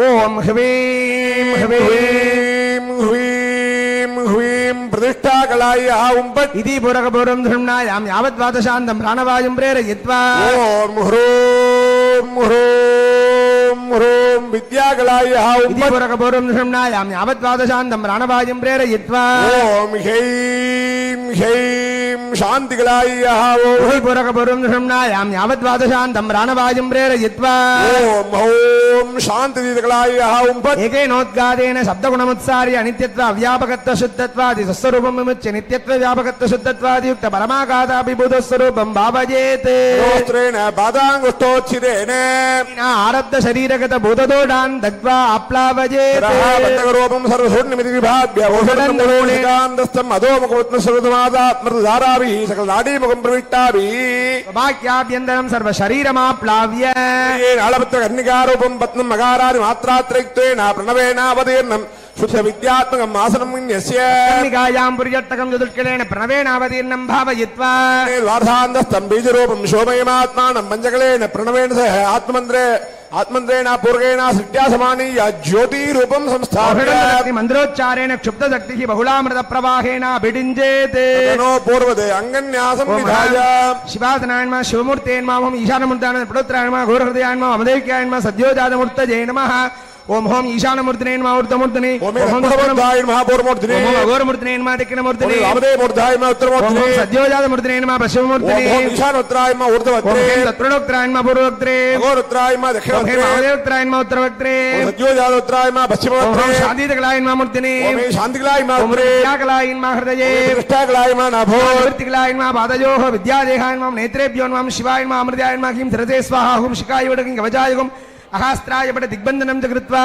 ॐ ह्वीं ह्वीं ह्वीं ह्वीं प्रतिष्ठाकलायः उम्पट् इति पुरकपूर्वं दृढम्नायां यावद्वादशान्तं प्राणवायुं प्रेरयित्वा ॐ ह्रूं ह्रूं ह्रूं विद्याकलायः इति उम्पट् पुरकपूर्वं दृढम्नायां यावद्वादशान्तं प्राणवायुं प्रेरयित्वा ॐ ह्यैं ह्यैं शान्तिकलायः इति पुरकपूर्वं दृढम्नायां यावद्वादशान्तं प्राणवायुं प्रेरयित्वा ॐ ॐ शान्तिकलायः उम्पट् एकेनोद्गादेन शब्दगुणमुत्सार्य अनित्यत्व अव्यापकत्व शुद्धत्वादि स्वस्वरूपं विमुच्य नित्यत्व व्यापकत्व शुद्धत्वादि युक्त परमाघाताभिभूतस्वरूपं भावयेत् वस्त्रेण पादाङ्गुष्ठोच्छिदेन आरब्ध शरीरगत भूतदोषान् दग्ध्वा आप्लावयेत् बद्धकरूपं सर्वशून्यमिति विभाव्य औषधं अधोमुखोत्मस्वरूपमादात्मधाराभिः सकलनाडीमुखं प्रविष्टाभिः वाक्याभ्यन्तरं सर्वशरीरमाप्लाव्य नालपत्रकर्णिकारूपं पत्नं मकारादि मात्रात्रैक्त्वेन प्रणवेनावतीर्णं शुद्ध विद्यात्मकम् आसनं विन्यस्य कर्णिकायां पुर्यट्टकं चतुष्कलेन प्रणवेनावतीर्णं भावयित्वा वार्धान्तस्थं बीजरूपं शोभयमात्मानं पञ्चकलेन प्रणवेन सह आत्मन्त्रेण पूर्वेण सृष्ट्या समानीय ज्योतिरूपं संस्थाप्य मन्त्रोच्चारेण क्षुब्धशक्तिः बहुलामृत प्रवाहेण अभिडिञ्जेत् पूर्वदे अङ्गन्यासं विधाय शिवासनायन्मा शिवमूर्तेन्मां ईशानमूर्तान् प्रोत्रायन्मा घोरहृदयान्मा अमदेक्यायन्मा सद्योजातमूर्तये नमः ओम होम ईशानमूर्तिने नमः ऊर्ध्वमूर्तिने ओम लक्ष्मणमूर्ताय नमः पूर्वमूर्तिने ओम अघोरमूर्तिने नमः दक्षिणमूर्तिने ओम वामदेवमूर्ताय नमः उत्तरमूर्तिने ओम सद्योजातमूर्तिने नमः पश्चिममूर्तिने ओम ईशानोत्तराय नमः ऊर्ध्ववक्त्रे ओम तत्प्रणोक्त्राय नमः पूर्ववक्त्रे अघोरोत्तराय नमः ओम दक्षिणवक्त्रे वामदेवोक्त्राय नमः उत्तरवक्त्रे ओम सद्योजातोत्तराय नमः पश्चिमवक्त्रे ओम शान्तिकलाय नमः मूर्तिने ओम शान्तिकलाय नमः ओम विद्याकलाय नमः हृदये कृष्णाकलाय नमः नाभो निवृत्तिकलाय नमः पादयोः विद्यादेहाय नमः नेत्रेभ्यो नमः शिवाय नमः अमृताय नमः किं धरते स्वाहा हुं शिखाय वडकिं कवचाय हुं अहास्त्राय पट दिग्बन्धनं च कृत्वा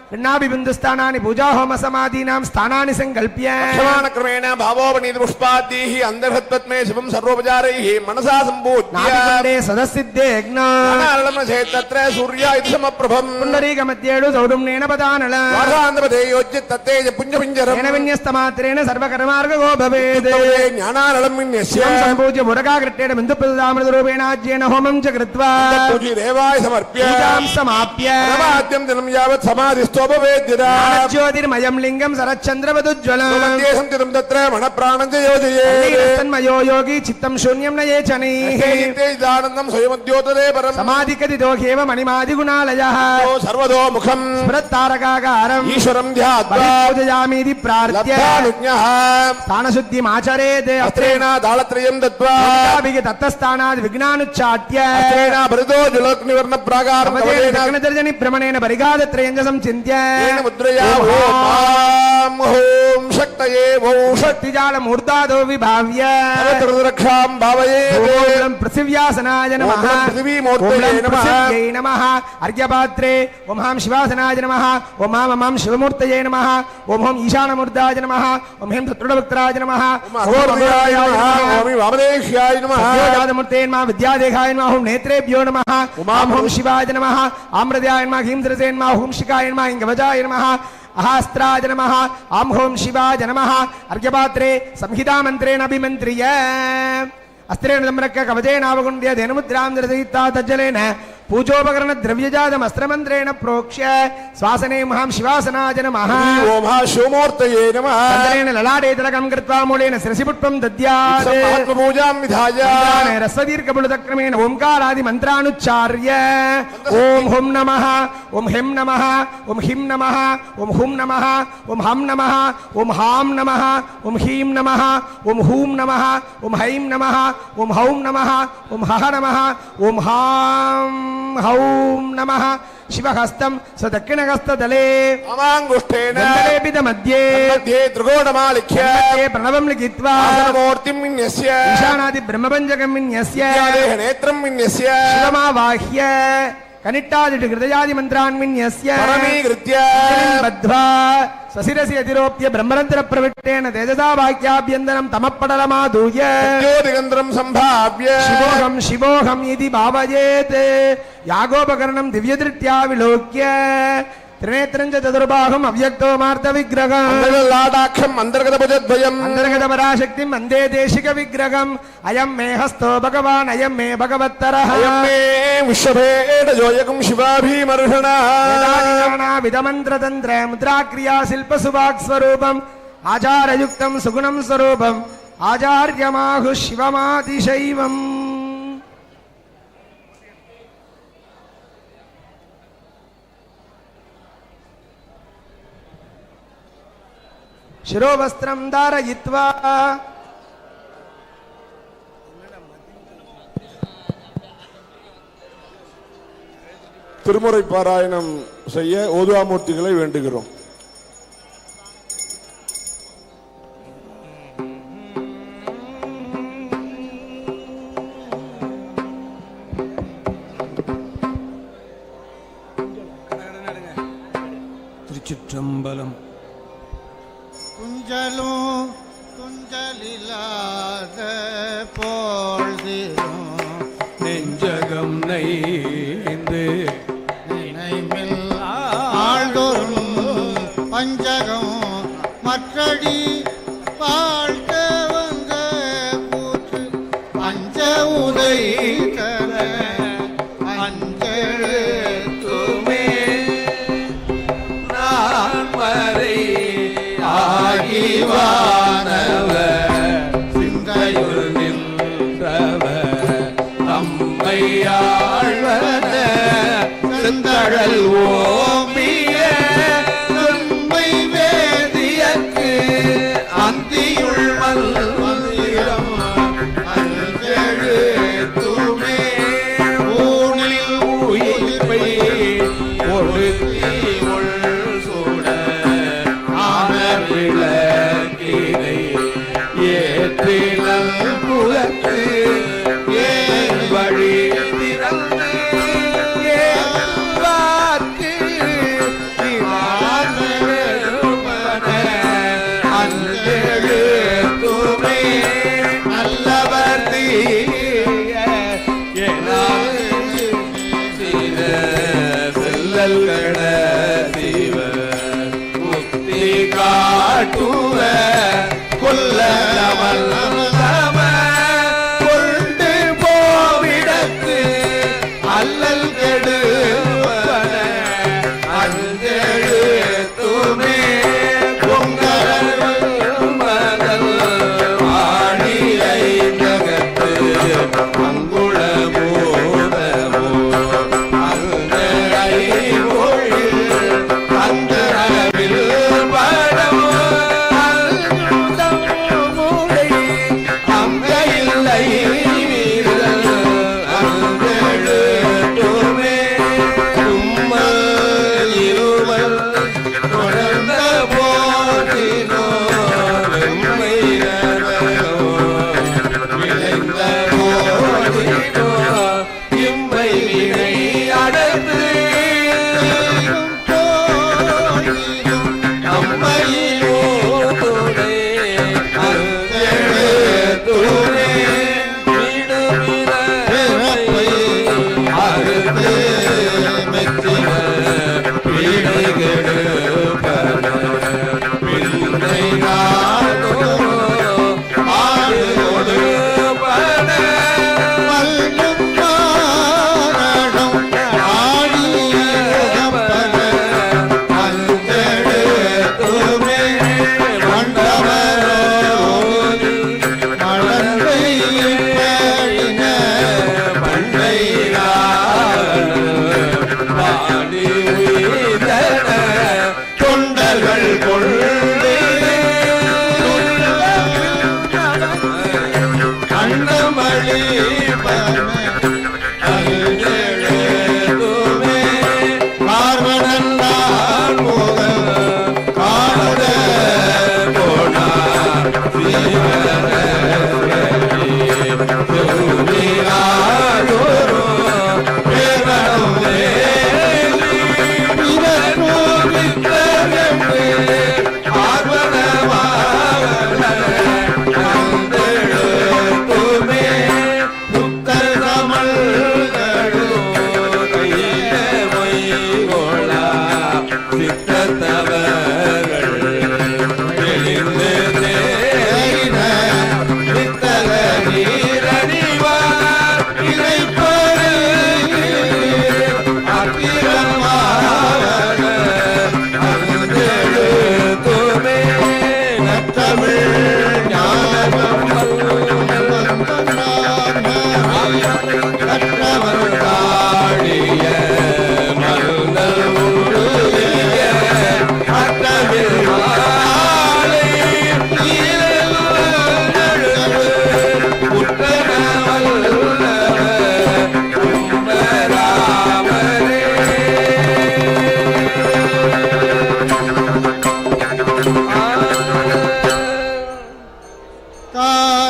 पिण्डाभिबिन्दुस्थानानि पूजाहोम समाधीनां स्थानानि संकल्प्य क्षमाणक्रमेण भावोपनीत पुष्पाद्यैः अन्तर्हत्पद्मे शिवं सर्वोपचारैः मनसा सम्पूज्य नाभिकुण्डे सदस्सिद्धेऽग्नारणं चेत् तत्र सूर्याय समप्रभम् पुण्डरीकमध्येषु सौरुम्नेन पदानल वासान्तपदे योज्य तत्तेज पुञ्जपिञ्जरम् तेन विन्यस्तमात्रेण सर्वकर्मार्गो भवेत् ज्ञानानलं विन्यस्य शिवं सम्पूज्य पुरकाकृत्येन बिन्दुप्रदामृतरूपेणाज्येन होमं च कृत्वा पूजी देवाय समर्प्य पूजां समाप्य नवाद्यं दिनं यावत् समाधिस्थोपवेद्यता ज्योतिर्मयं लिङ्गं शरच्चन्द्रवदुज्ज्वलम् मध्येशं चिरं तत्र मनप्राणं च योजयेत् तन्मयो योगी चित्तं शून्यं न ये शनैः नित्यैदानन्दं स्वयमुद्योतदे परम् समाधिकतिदोह्येव मणिमादिगुणालयः सर्वतो मुखम् स्मृत्तारकाकारम् ईश्वरं ध्यात्वा पूजयामीति प्रार्थ्य लब्धानुज्ञः स्थानशुद्धिमाचरेत् अस्त्रेण दालत्रयं दत्त्वा तत्तस्थानाद् विघ्नानुच्चाट्य अस्त्रेण भरतो जुलग्निवर्णप्राकारं दर्जनि भ्रमणेन परिघादत्रयं च संचिन्त्य मुद्रया ॐ ॐ शक्तये ॐ शक्तिजालमूर्धादो विभाव्य रक्षां भावयेत् पृथिव्यासनाय नमः पृथिवीमूर्तये नमः पृथिव्यै नमः अर्घ्यपात्रे ओम हां शिवासनाय नमः ओम हां शिवमूर्तये नमः ओम हां ईशानमूर्ताय नमः ओम हां तत्त्ववक्त्राय नमः अघोरमूर्ताय नमः ओम वामदेव्याय नमः सद्योजातमूर्तये नमः विद्यादेहाय नमः ओम नेत्रेभ्यो नमः ओम हां शिवाय नमः आम्रदाय नमः ह्रीं नमः ओम शिखाय नमः इंगवजाय नमः अहास्त्राय नमः आं हों शिवाय नमः अर्घ्यपात्रे संहितामन्त्रेण अभिमन्त्र्य अस्त्रेण सम्रक्य कवचेनावगुण्ड्य धेनुमुद्रां दर्शयित्वा तज्जलेन पूजोपकरण द्रव्यजातम् अस्त्रमन्त्रेण प्रोक्ष्य श्वासने महां शिवासनाय नमः ओम शिवमूर्तये नमः चन्द्रेण ललाटे तिलकं कृत्वा मूलेन शिरसि पुष्पं दद्यात् आत्मपूजां विधाय रस्वदीर्घपुलुतक्रमेण ओंकारादि मन्त्रानुच्चार्य ओम हुं नमः ओम हिं नमः ओम हिं नमः ओम हुं नमः ओम हं नमः ओम हां नमः ओम हीं नमः ओम हूं नमः ओम हैं नमः ओम हौं नमः ओम हः नमः ओम हां हौं नमः शिवहस्तं स्वदक्षिणहस्तदले अमाङ्गुष्ठेन मध्ये मध्ये त्रिकोणमालिख्य प्रणवं लिखित्वा मूर्तिं विन्यस्य ईशानादि ब्रह्मपञ्चकं विन्यस्य नेत्रं विन्यस्य शिवमावाह्य कनिट्टादिषु हृदयादि मन्त्रान् विन्यस्य परमीकृत्य बद्ध्वा स्वशिरसि अतिरोप्य ब्रह्मरन्ध्र प्रविष्टेन तेजसा वाक्याभ्यन्तरं तमःपटलमाधूय ज्योतिगन्धं सम्भाव्य शिवोऽहं शिवोऽहम् इति भावयेत् यागोपकरणं दिव्यदृष्ट्या विलोक्य त्रिनेत्रं च चतुर्बाहुम् अव्यक्तो मार्तविग्रहम् अन्तर्गलाटाक्षम् अन्तर्गतभुजद्वयम् अन्तर्गतपराशक्तिम् वन्दे देशिकविग्रहम् अयं मे हस्तो भगवान् अयं मे भगवत्तरः अयं मे विश्वभेदजोयकं शिवाभिमर्हणः विधमन्त्रतन्त्र मुद्राक्रिया शिल्पसुभाक्स्वरूपम् आचारयुक्तं सुगुणं स्वरूपम् आचार्यमाहुः शिवमातिशैवम् शिरोवस्त्रं धारयित्वा திருமுறை பாராயணம் செய்ய ஓதுவாமூர்த்திகளை வேண்டுகிறோம். திருச்சிற்றம்பலம். துஞ்சலும் துஞ்சலில்லாத போழ்திலும் நெஞ்சகம் நைந்து நினைவில் ஆழ்தோறும் பஞ்சகம் மற்றடி வாழ்த்த வந்த கூற்று பஞ்ச உதை தர அஞ்செழுத்துமே நான் வரை ஆகிவானவ சிந்தையுள் நின்றவ தம்மை ஆழ்வன செந்தழல் ஓம்பிய செம்மை வேதியற்கு அந்தியுள் மல்வந்திரம் அஞ்செழுத்துமே ஊனில் உயிர்ப்பை ஒடுக்கி உள் சூட ஆனவிளக்கினை ஏற்றினல் புலத்து ஏன் வழி திறந்து ஏவார்க்கு திவாழ்வெழுப்பன அஞ்செழுத்துமே நல்லவர் தீய ஏனாது சில செல்லல் கட சிவ முக்தி காட்டுவ கொல்ல நமல்தம கொண்டு போவிடத்து அல்லல் கெடுவன அஞ்செழுத்துமே பொங்கல் மதல் வாணிலை நகத்து அங்குள போதமோ அந்தரை மொழில் அந்தரவில் படமோ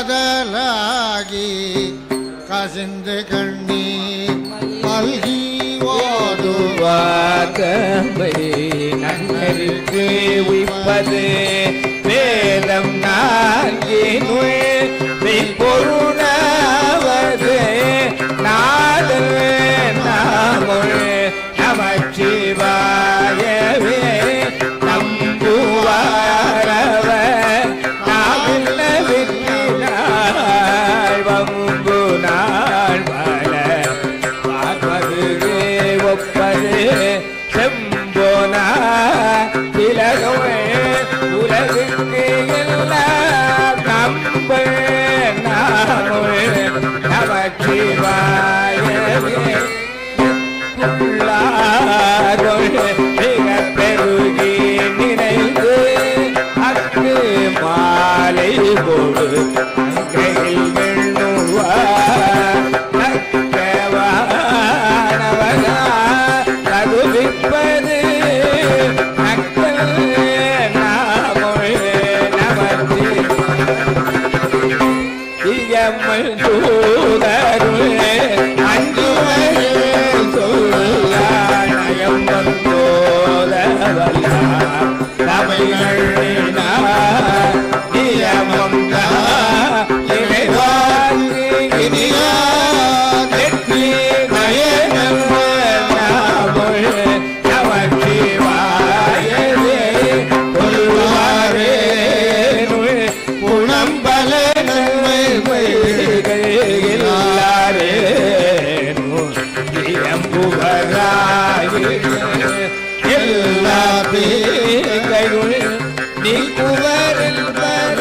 காதலாகி கசிந்து கண்ணீர் மல்கி ஓதுவாதமை நன்னருக்கு உய்ப்பது வேதம் நான்கினுள் பொருளாவது நாதல் நாமுள் நமச்சிவாயவே நம்புவாரவர் நாவில்ல விற்கிறாள் வம்பு நாள் பல பார்ப்பது ஒப்பது செம்போனா திலகமே உலகுக்கு எல்லாம் நம்ப நாமுள் நமச்சிவாயவே மிக பெருகி நினைந்து அக்கு மாலை கொடு அங்கையில் வெண்ணுவானவனா தகுவிப்பது நக்கல் நாமொழி நமக்கு இயமல் தூதருளே அஞ்சுவரே சொல்லாயம் வந்தோதவல்லா தமிழ்னா நியமம் இறைவாக்கு இனியா நெற்றி மயனம் நாமொழி நமச்சிவாயவே கொள்வாரே குணம்பல நன்மை எல்லாரே எல்லா பேகையுள் நீக்குவரில் வர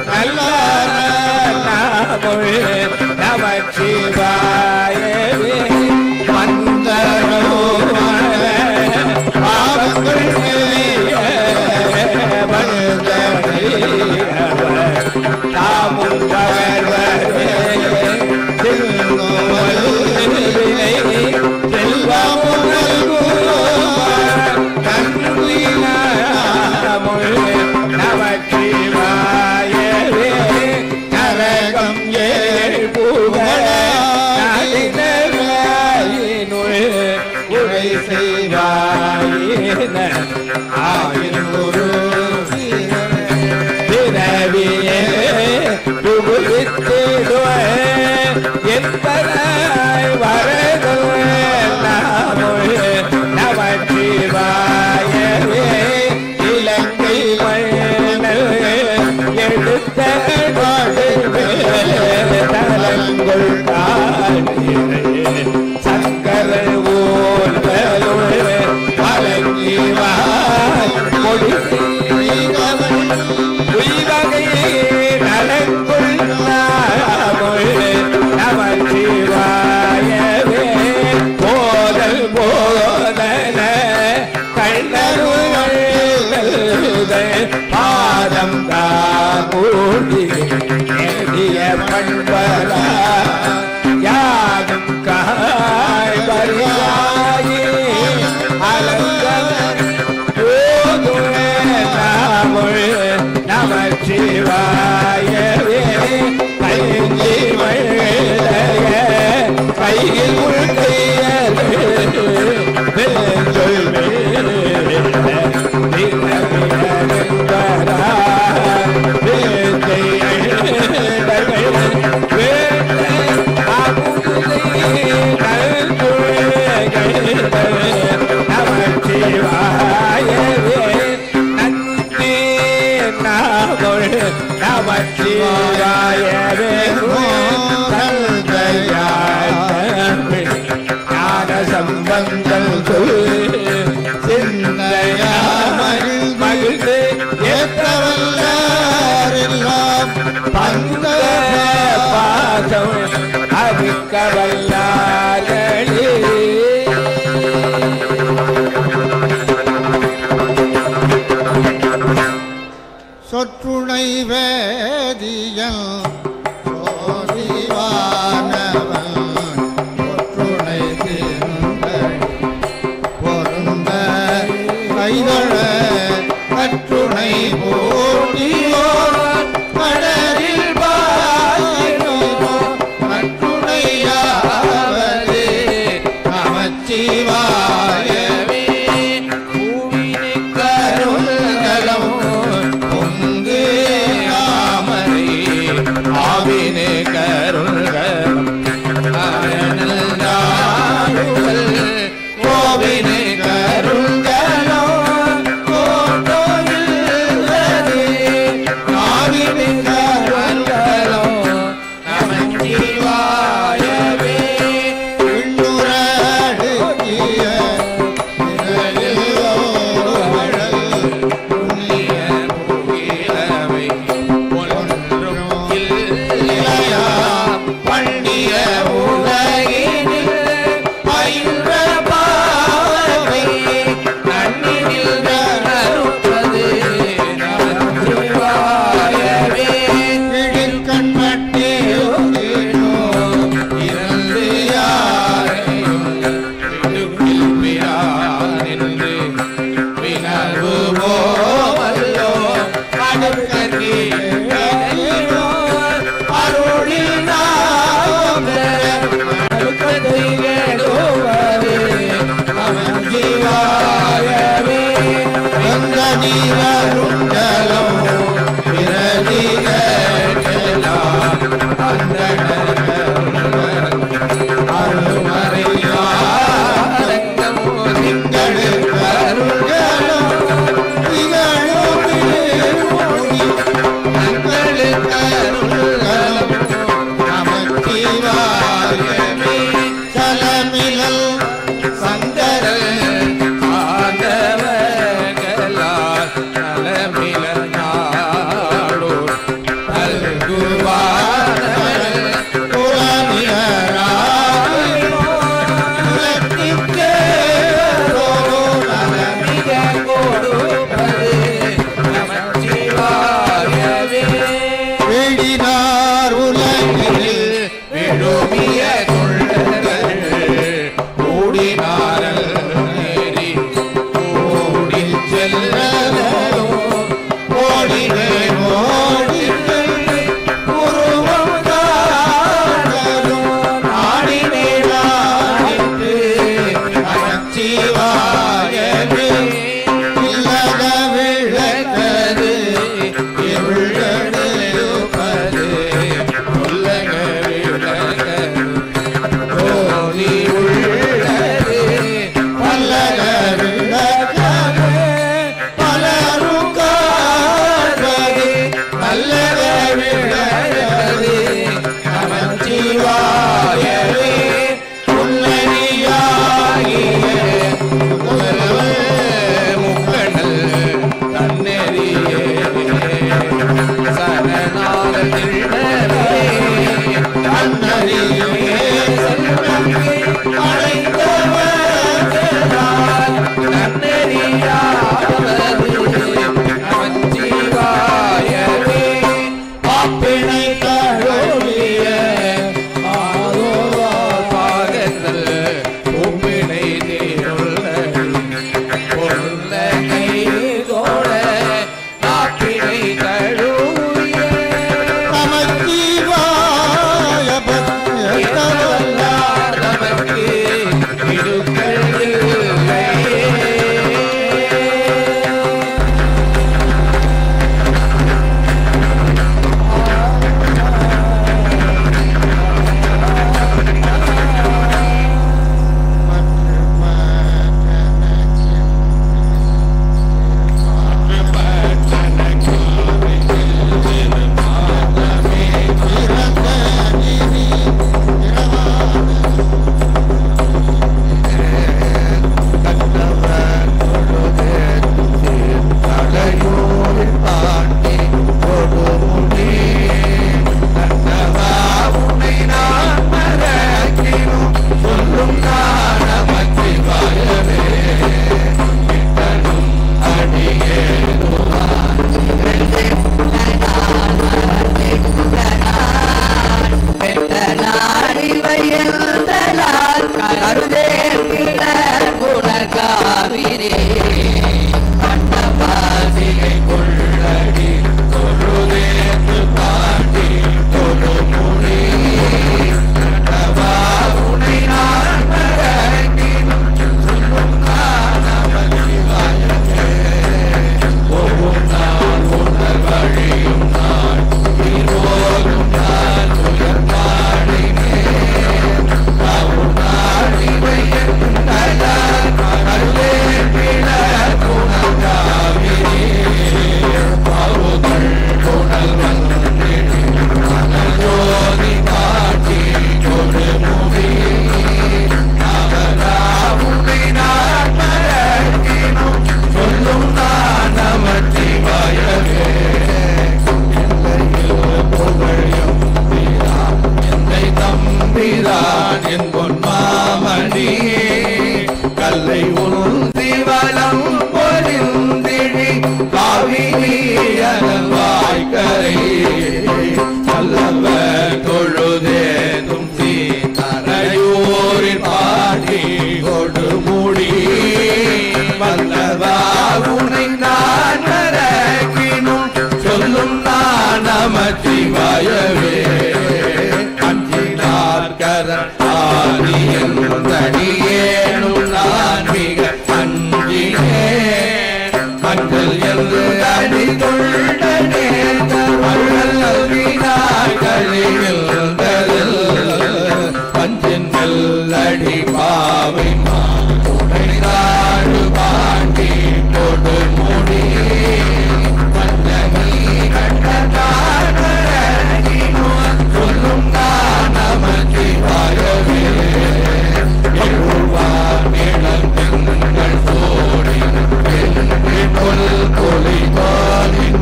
நல்லார நாமொழி நமச்சிவாயவே மந்தரோ பாவங்கள் தாமும் பகர்வரே நமச்சிவாயவே நரகம் ஏழ் புகழினுள் உரை செய்வாயின ஆயின் ஒரு பிறவியே புகுவித்திடுவே என்பதாய் வரது நாமொழி நமச்சிவாயவே இலங்கை மன்னல் எடுத்த தலங்குள் காட்டிலே சங்கரல் ஊர்வலுள் வழங்கி உய்வகை நலங்குள் நாமொழி நமச்சிவாயவே போதல் போதன கண்ணருள் பாதம் காமூடி நேடிய பண்பலா யாதும் காய் பரியாயி அலங்கவர் போதுவே நாமொழி நமச்சிவாயவே கைஞ்சி மழைய கையில் உள்கையது வெஞ்சொல் நமச்சிவாயவே நன்றி நாமொழி நமச்சிவாயவே ஞான சம்பந்தம் சிந்தையா மகிழ்ந்து ஏற்றவல்லாரெல்லாம் பங்க பாசம் அவிக்கவல்லார்களே சொற்றுணை வேதியன் சோதிவானவன் ஒற்றுணை தீர்ந்தடி பொருந்த கைதழ கற்றுணை போட்டியோர் பட தேடினார் உலகில் விழுமிய தொண்டர்கள் கூடினாரல் நேரி கூடி செல்லலும் ஓடினேன் ஓடினேன் உருவம் காணலும் நாடினேனாடித்து நமச்சிவாயவே இல்லக விளக்கது இருளெழுப்பது உள்ளக விளக்கது ஓதி உள்ளது பல்லக விளக்கது பலரும் காண்பது நல்லக விளக்கது நமச்சிவாயவே உள்ளடியாகிய முக்கணல் தன்னெறியே சரணாகல் அன்னறியே செல்வமே அழைத்தவர்களால் நமச்சிவாயவே பாப்பினை தழுவிய பாகங்கள் பூமினை தீருள்ள பொருள கைதோட நாப்பினை தழுவிய நமச்சிவாய பக்தவல்லார் நமக்கு இடுக்கள் இல்லையே. தம்பிரான் என் பொன்மாமணியே கல்லை உந்தி வலம் பொழிந்திழி காவிரியல் வாய்க்கரை நல்லவ தொழுதேதும் சீனரையூரில் பாடி கொடுமுடி வல்லவா உனை நான் மறக்கினும் சொல்லும் நான் நமச்சிவாயவே தடியேனும் நான் மிக அஞ்சினேன் மஞ்சள் என்று அடி கொண்டனே பஞ்சின் அடி பாவை மாடு பாண்டி கொடு முடி சொல்லும் நான் நமச்சிவாயவே பொலி போலின்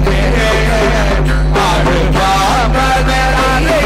ஆடு பாபதராலை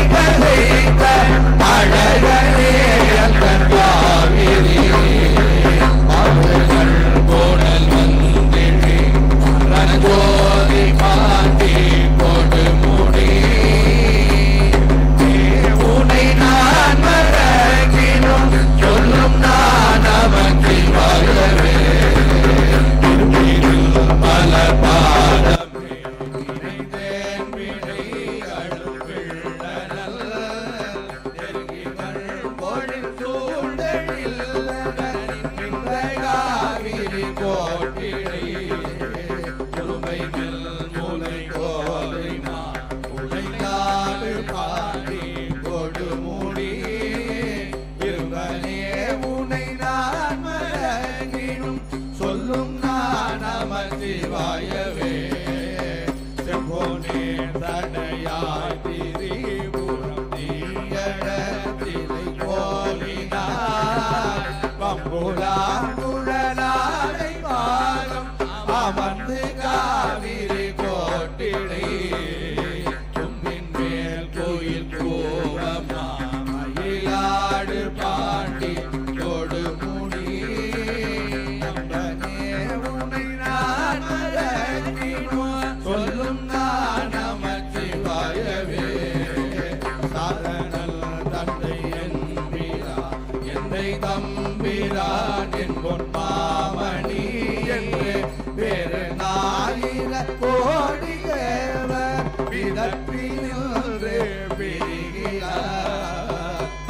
போற்றி நின்று பிரிகிறார்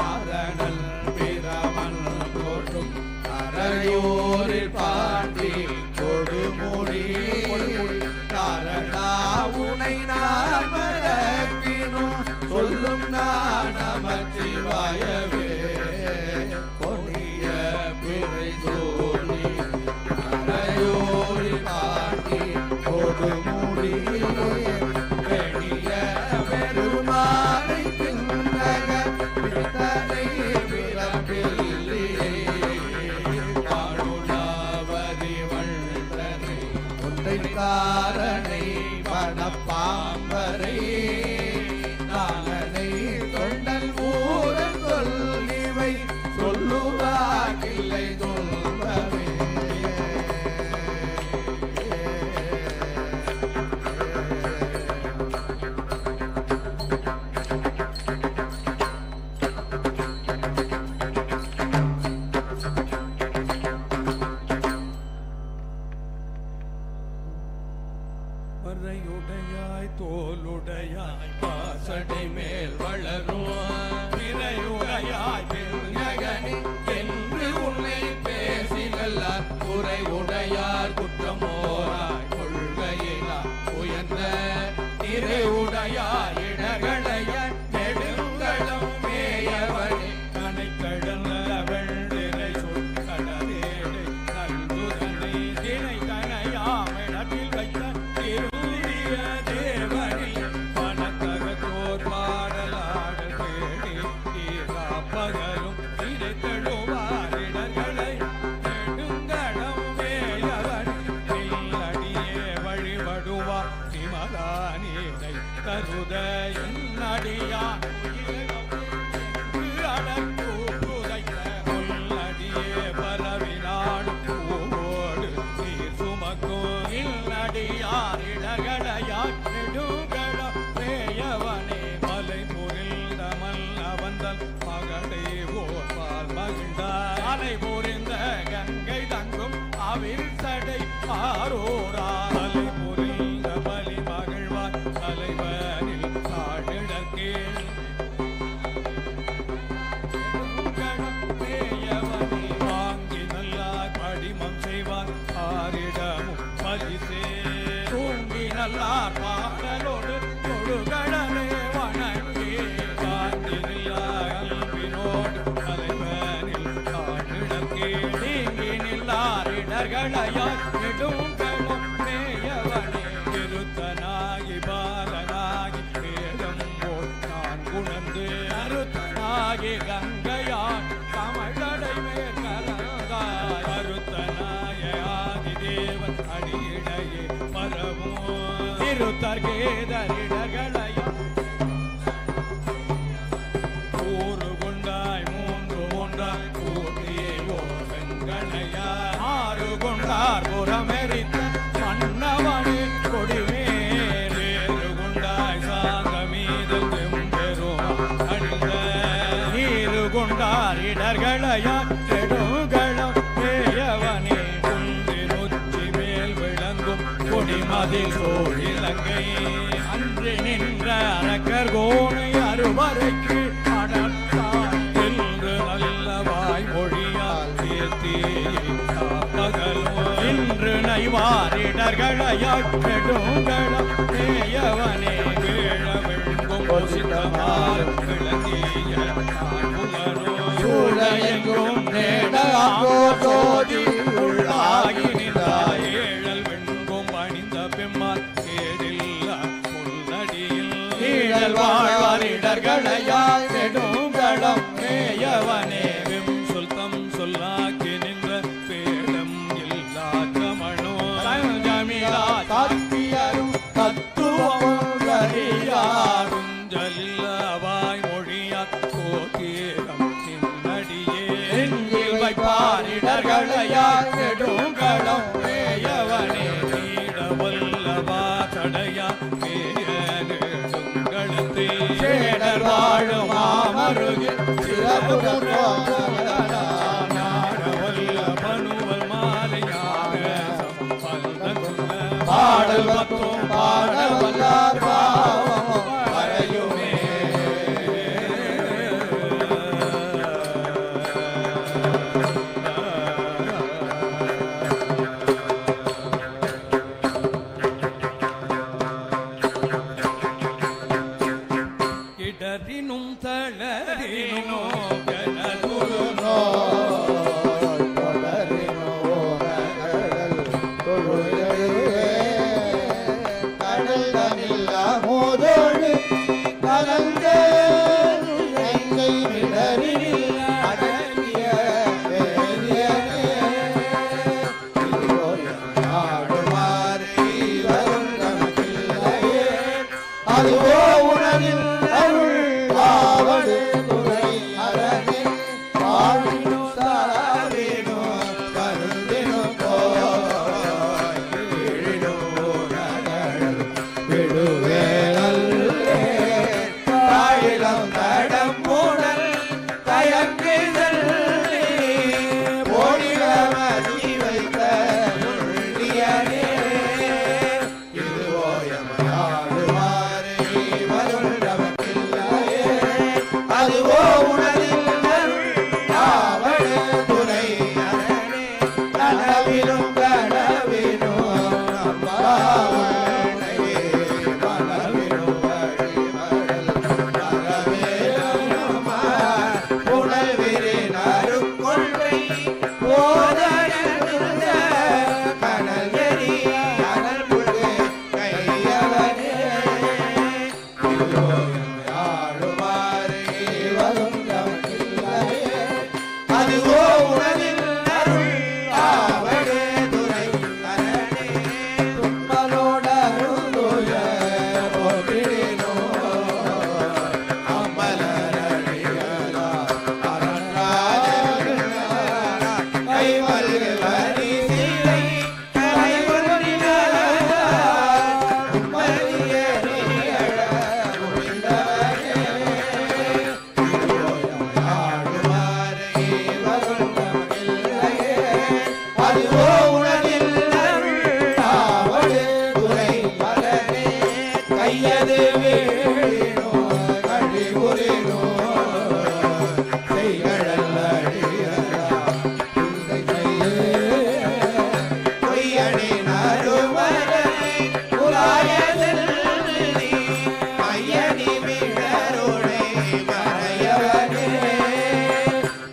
அரணல் பிரமன் போற்றும் அரையோரில் பாண்டி கொடுமுடி காரணா உனை நான் மறப்பினும் சொல்லும் நான் நமச்சிவாயவே கொடிய பிறை தோழி அரையோரில் பாண்டி கொடுமுடி பெரிய பெருமானை பின்னக பித்தனை விளம்பில்லியே காணுலாவதி வண்டனை ஒன்றை காரணை பணப்பாம்பரை நாளனை தொண்டல் ஊரன் சொல்லிவை சொல்லுவாக்கில்லை சொல்வவே மறையுடையாய் தோலுடையாய் பாசடை மேல் வளரும் பிறையுடையாய் பெருஞகனி என்று உன்னை பேசினல்லார் குறை உடையார் குற்றமோராய் கொள்கையிலார் உயர்ந்த நிறைவுடையாய் இடர்களையாய் நெடுங்களம் மேயவனே கனைக்கடல வெள்ளிரை சொற்கடலேடை நல்குதனை தினை கனையாமிடத்தில் வைத்த திருந்திய தேவனில் பணத்தகத்தோர் பாடலாட தேடி தீராப்பகலும் இடைத்தழுவாரிடர்களை நெடுங்கடம் மேயவன் அடியே வழிபடுவார் திமதானீதை தருத என்னடியான் அடக்கூதைய பரவினாடு பூவோடு நீர் சுமக்கும் இல்லடியாரிடகடையாய் நெடுங்கட பேயவனே மலை புரிந்த மல்லவந்தல் மகளை ஓர்பால் மகிழ்ந்தார் அலை புரிந்த கங்கை தங்கும் அவிர் சடை ஆரோரா அலை புரிந்த பலி மகிழ்வார் தலைவரில் ஆடிடர் கீழ் வாங்கி நல்லார் படிமம் செய்வார் ஆரிடமும் பரிசே தூங்கி நல்லார் பாடலோடு தொழுகடலே வணங்கி காந்தி நில்லாவினோடு தலைவனில் ஆடிடற்கே நீங்கி நில்லார் இடர்களையார் நெடுங்கடம் மேயவனே திருத்தனாகி பாலனாகி வேதம் போல் நான் குணர்ந்து அருத்தனாகி கங்கையான் கமழடை மேற்கலந்தாய் அருத்தனாய ஆதிதேவன் அடியிடையே பரவும் திருத்தர்கேதரிடர்களையா கூறு கொண்டாய் மூன்று ஒன்றாய் கூட்டியே ஓ வெங்கணையா ஆறு கொண்டார் புறமெரித்த மன்னவனே கொடிமேலேறு கொண்டாய் சாந்த மீது பெருமா அணிந்த நீரு கொண்டார் இடர்களையா நெடுங்களம் பேயவனே குன்றினுச்சி மேல் விளங்கும் கொடிமதில் சோழிலங்கை அன்று நின்ற அரக்கர் கோணை அறுவரைக்கு அடர்த்தார் என்று நல்ல வாய்மொழியால் தேர்த்தியை காப்பகலும் இன்று நைவாரிடர்களையாய் நெடுங்களம் பேயவனே வீழ வெண்கும் சித்தமால் விளங்கிய சூழையெங்கும் நேடாகோ ஜோதி உள்ளாகி நின்றாய் ஏழல் வெண்கும் பணிந்த பெம்மால் கேடில்லா புல்லடியில் ஈழல் வாழ்வாரிடர்களையாய் நெடுங்களம் மேயவனே வெம் சொல்தம் சொல்லாக்கி நின்ற பேடம் இல்லா கமனோ ஜமிழா தாத்தியரும் தத்துவம் அறியாரும் ஜலில்லவாய் மொழியார் கோகீரம் நின்னடியே நெஞ்சில் வைப்பாரிடர்களையாய் நெடுங்களம் மேயவனே நீட வல்லவா தடையா மேய நெடுங்களத்தை சேடர் வாழும் மாமருகில் நாடவல்ல பனுவல் மாலையாக பாடல் பத்தும் பாடவல்லார் பாவம் இடரினும் தளரினும் மோதோடு கலந்த எங்கை விடரில் அடங்கிய ஆடுமாறு வரும் நமக்கில்லையே அதுவோ உணவில் அருள் ஆவடு துறை அரணே பாடினோ சாவேனோ கருந்தினும் போயினோ விடுவேனல்லே தாயிலம் தடம் மூடல் தயங்குதல் போடிலமதி வைத்த முள்ளியனே இதுவோ எமையாடுமாறு வருள் நமக்கில்லையே அதுவோ உணரில் அருள் ஆவடு துறை அரணே கனவிலும் கனவிலும் நம்மாவனையே மனவிலும் வழிவரல் மரவேலுமார் புனல்விரின் அருக்கொள்கை போதனந்த கனல் எரி அனல் முழு கையவனே இதுவோ எமையாடுமாறு வரும் நமக்கில்லையே அதுவோ உணவில் அருள் ஆவடு துறை அரணே தும்மலோடருளுய போற்றினோ அம்மலரடியலா அரண்ராஜ கைவல்கு வரி சீலை கைவல்கினா உம்மதியே நீயட முடிந்தவனே இதுவோ எமையாடுமாறு வரும் நமக்கில்லையே அதுவோ உணரில் அருள் ஆவடு துறை அரணே கையது வீழினோ கழிவுறினோ செய்கழல் அடியலா துறை கையே பொய்யணி நறுமலை புலாயதில் நீ மையணி மிடருளை மறையவனே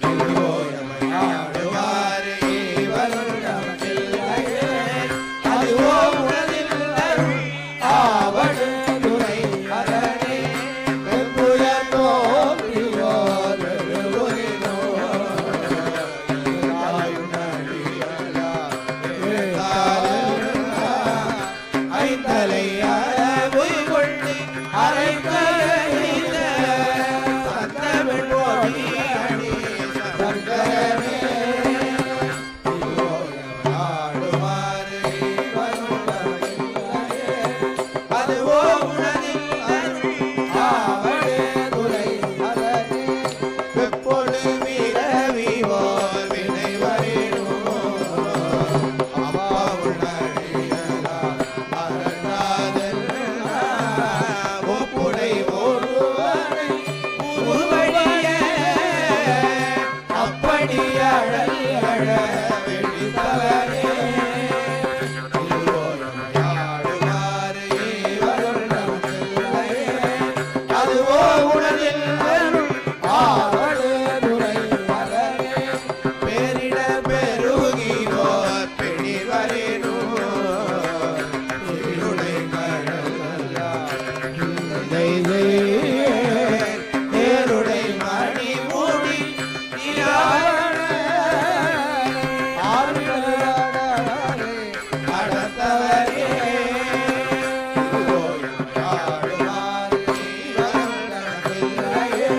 இதுவோ எமையாடுவாரு வரும் நமக்கில்லையே அதுவோ உணரில் அருள் ஆவடு துறை அரணே வெப்புய தோன்றியோ வெறுகுறினோ தாயுணடியலா ஐந்தலை அறவுய் கொள்ளி அரைக்கலைந்த சந்தமிழ் மொழி அணி சங்கரனே இதுவோ எமையாடுமாறு வரும் நமக்கில்லையே அதுவோ உணரில் அருள் ஆவடு துறை அரணே வெப்பொழு விரவிவோர் வினை வரினோ அப்பாவுணடியலா அரண்ராஜன் ஒப்புடை ஒருவனை உருவடிய அப்படி அழல் அழ வெடித்தவனே இதுவோ எமையாடுமாறு வரும் நமக்கில்லையே அதுவோ உணரில் அருள் ஆவடு துறை அரணே பேரிட பெருகினோர் பிணி வரினோ இருளை கடலல்லா நேருடை மணி மூடி அடுத்தவரே இதுவோ எமையாடுமாறு வரும் நமக்கில்லையே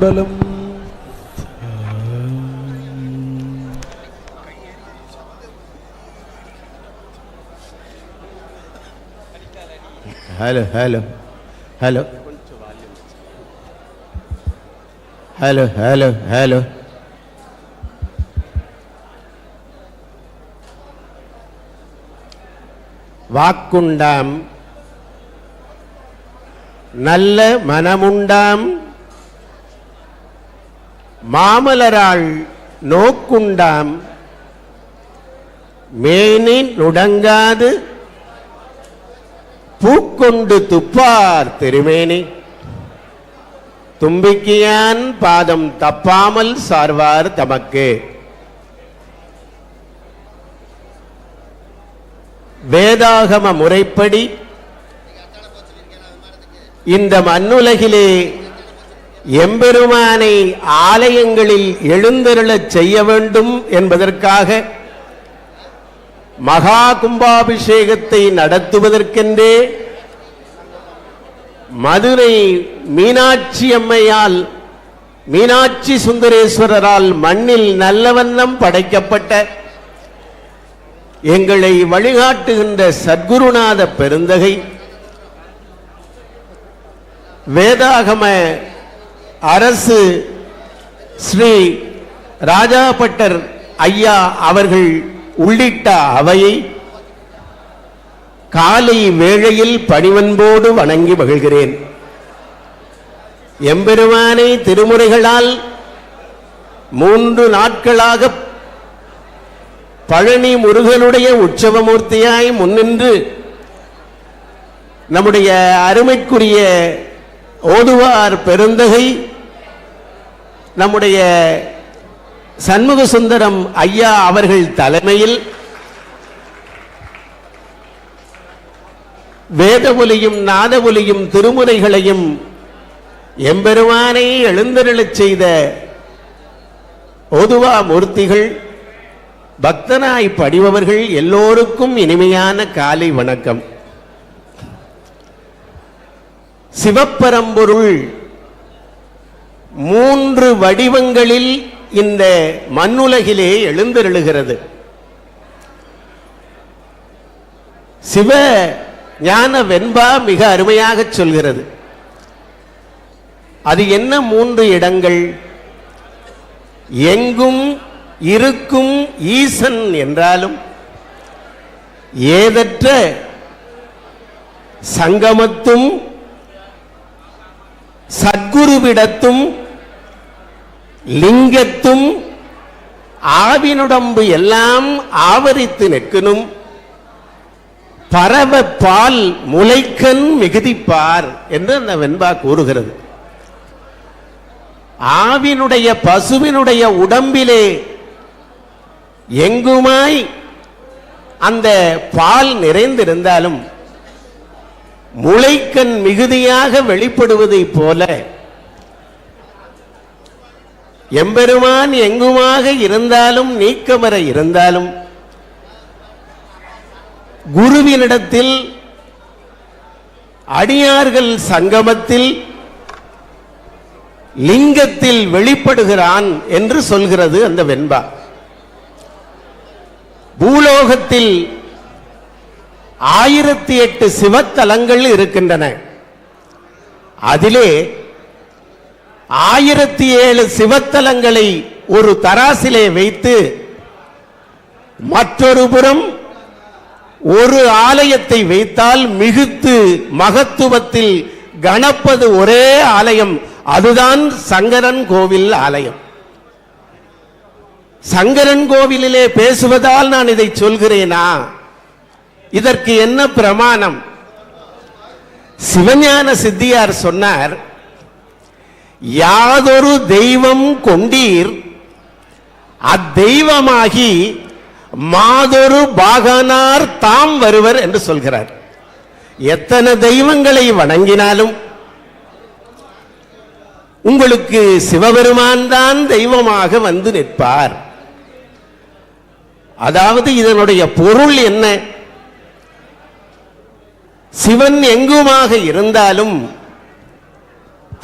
உடலும் hello hello hello hello hello hello வாக்குண்டாம் நல்ல மனமுண்டாம் மாமலராள் நோக்குண்டாம் மேனி நுடங்காது பூக்கொண்டு துப்பார் திருமேனி தும்பிக்கையான் பாதம் தப்பாமல் சார்வார் தமக்கு. வேதாகம முறைப்படி இந்த மண்ணுலகிலே எம்பெருமானை ஆலயங்களில் எழுந்தருளச் செய்ய வேண்டும் என்பதற்காக மகா கும்பாபிஷேகத்தை நடத்துவதற்கென்றே மதுரை மீனாட்சி அம்மையால் மீனாட்சி சுந்தரேஸ்வரரால் மண்ணில் நல்லவண்ணம் படைக்கப்பட்ட எங்களை வழிகாட்டுகின்ற சத்குருநாத பெருந்தகை வேதாகம அரசு ஸ்ரீ ராஜாபட்டர் ஐயா அவர்கள் உள்ளிட்ட அவையை காலை வேளையில் பணிவன்போடு வணங்கி மகிழ்கிறேன். எம்பெருமானை திருமுறைகளால் 3 நாட்களாக பழனி முருகனுடைய உற்சவமூர்த்தியாய் முன்னின்று நம்முடைய அருமைக்குரிய ஓதுவார் பெருந்தகை நம்முடைய சண்முக சுந்தரம் ஐயா அவர்கள் தலைமையில் வேத ஒலியும் நாத ஒலியும் திருமுறைகளையும் எம்பெருமானை எழுந்தருளச் செய்த ஓதுவா மூர்த்திகள் பக்தனாய் படிபவர்கள் எல்லோருக்கும் இனிமையான காலை வணக்கம். சிவப்பரம்பொருள் 3 வடிவங்களில் இந்த மண்ணுலகிலே எழுந்தருளுகிறது. சிவ ஞான வெண்பா மிக அருமையாக சொல்கிறது. அது என்ன 3 இடங்கள்? எங்கும் இருக்கும் ஈசன் என்றாலும், ஏதற்ற சங்கமத்தும் சத்குருவிடத்தும் லிங்கத்தும் ஆவினுடம்பு எல்லாம் ஆவரித்து நிற்கணும் பரவ பால் முளைக்கண் மிகுதிப்பார் என்று அந்த வெண்பா கூறுகிறது. ஆவினுடைய பசுவினுடைய உடம்பிலே எங்குமாய் அந்த பால் நிறைந்திருந்தாலும் முளைக்கண் மிகுதியாக வெளிப்படுவதைப் போல எம்பெருமான் எங்குமாக இருந்தாலும் நீக்கமர இருந்தாலும் குருவினிடத்தில் அடியார்கள் சங்கமத்தில் லிங்கத்தில் வெளிப்படுகிறான் என்று சொல்கிறது அந்த வெண்பா. பூலோகத்தில் 1008 சிவத்தலங்கள் இருக்கின்றன. அதிலே 1007 சிவத்தலங்களை ஒரு தராசிலே வைத்து மற்றொரு புறம் ஒரு ஆலயத்தை வைத்தால் மிகுத்து மகத்துவத்தில் கணப்பது ஒரே ஆலயம். அதுதான் சங்கரன் கோவில் ஆலயம். சங்கரன் கோவிலிலே பேசுவதால் நான் இதை சொல்கிறேனா? இதற்கு என்ன பிரமாணம்? சிவஞான சித்தியார் சொன்னார், யாதொரு தெய்வம் கொண்டீர் அத்தெய்வமாகி மாதொரு பாகனார் தாம் வருவர் என்று சொல்கிறார். எத்தனை தெய்வங்களை வணங்கினாலும் உங்களுக்கு சிவபெருமான் தான் தெய்வமாக வந்து நிற்பார். அதாவது இதனுடைய பொருள் என்ன? சிவன் எங்குமாக இருந்தாலும்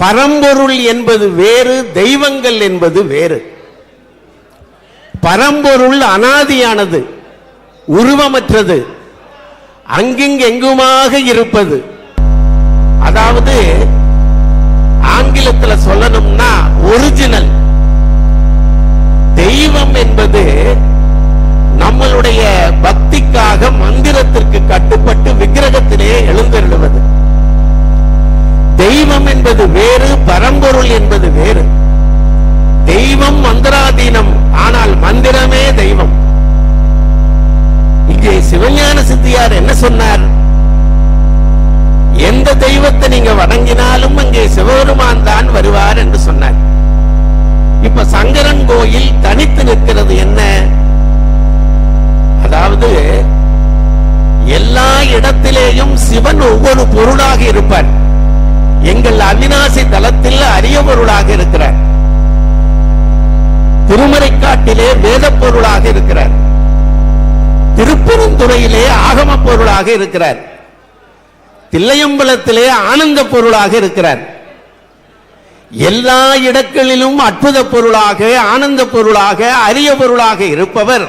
பரம்பொருள் என்பது வேறு, தெய்வங்கள் என்பது வேறு. பரம்பொருள் அனாதியானது, உருவமற்றது, அங்கிங்கெங்குமாக இருப்பது. அதாவது ஆங்கிலத்தில் சொல்லணும்னா ஒரிஜினல். தெய்வம் என்பது நம்மளுடைய பக்திக்காக மந்திரத்திற்கு கட்டுப்பட்டு விக்கிரகத்திலே எழுந்தருளுவது. தெய்வம் என்பது வேறு, பரம்பொருள் என்பது வேறு. தெய்வம் மந்திராதீனம், ஆனால் மந்திரமே தெய்வம். இங்கே சிவஞான சித்தியார் என்ன சொன்னார்? எந்த தெய்வத்தை நீங்க வணங்கினாலும் அங்கே சிவபெருமான் தான் வருவார் என்று சொன்னார். இப்ப சங்கரன் கோயில் தனித்து நிற்கிறது என்ன? அதாவது எல்லா இடத்திலேயும் சிவன் ஒவ்வொரு பொருளாக இருப்பார். எங்கள் அவிநாசி தலத்தில் அரிய பொருளாக இருக்கிறார். திருமறைக்காட்டிலே வேத பொருளாக இருக்கிறார். திருப்பெருந்துறையிலே ஆகம பொருளாக இருக்கிறார். தில்லையம்பலத்திலே ஆனந்த பொருளாக இருக்கிறார். எல்லா இடங்களிலும் அற்புத பொருளாக, ஆனந்த பொருளாக, அரிய பொருளாக இருப்பவர்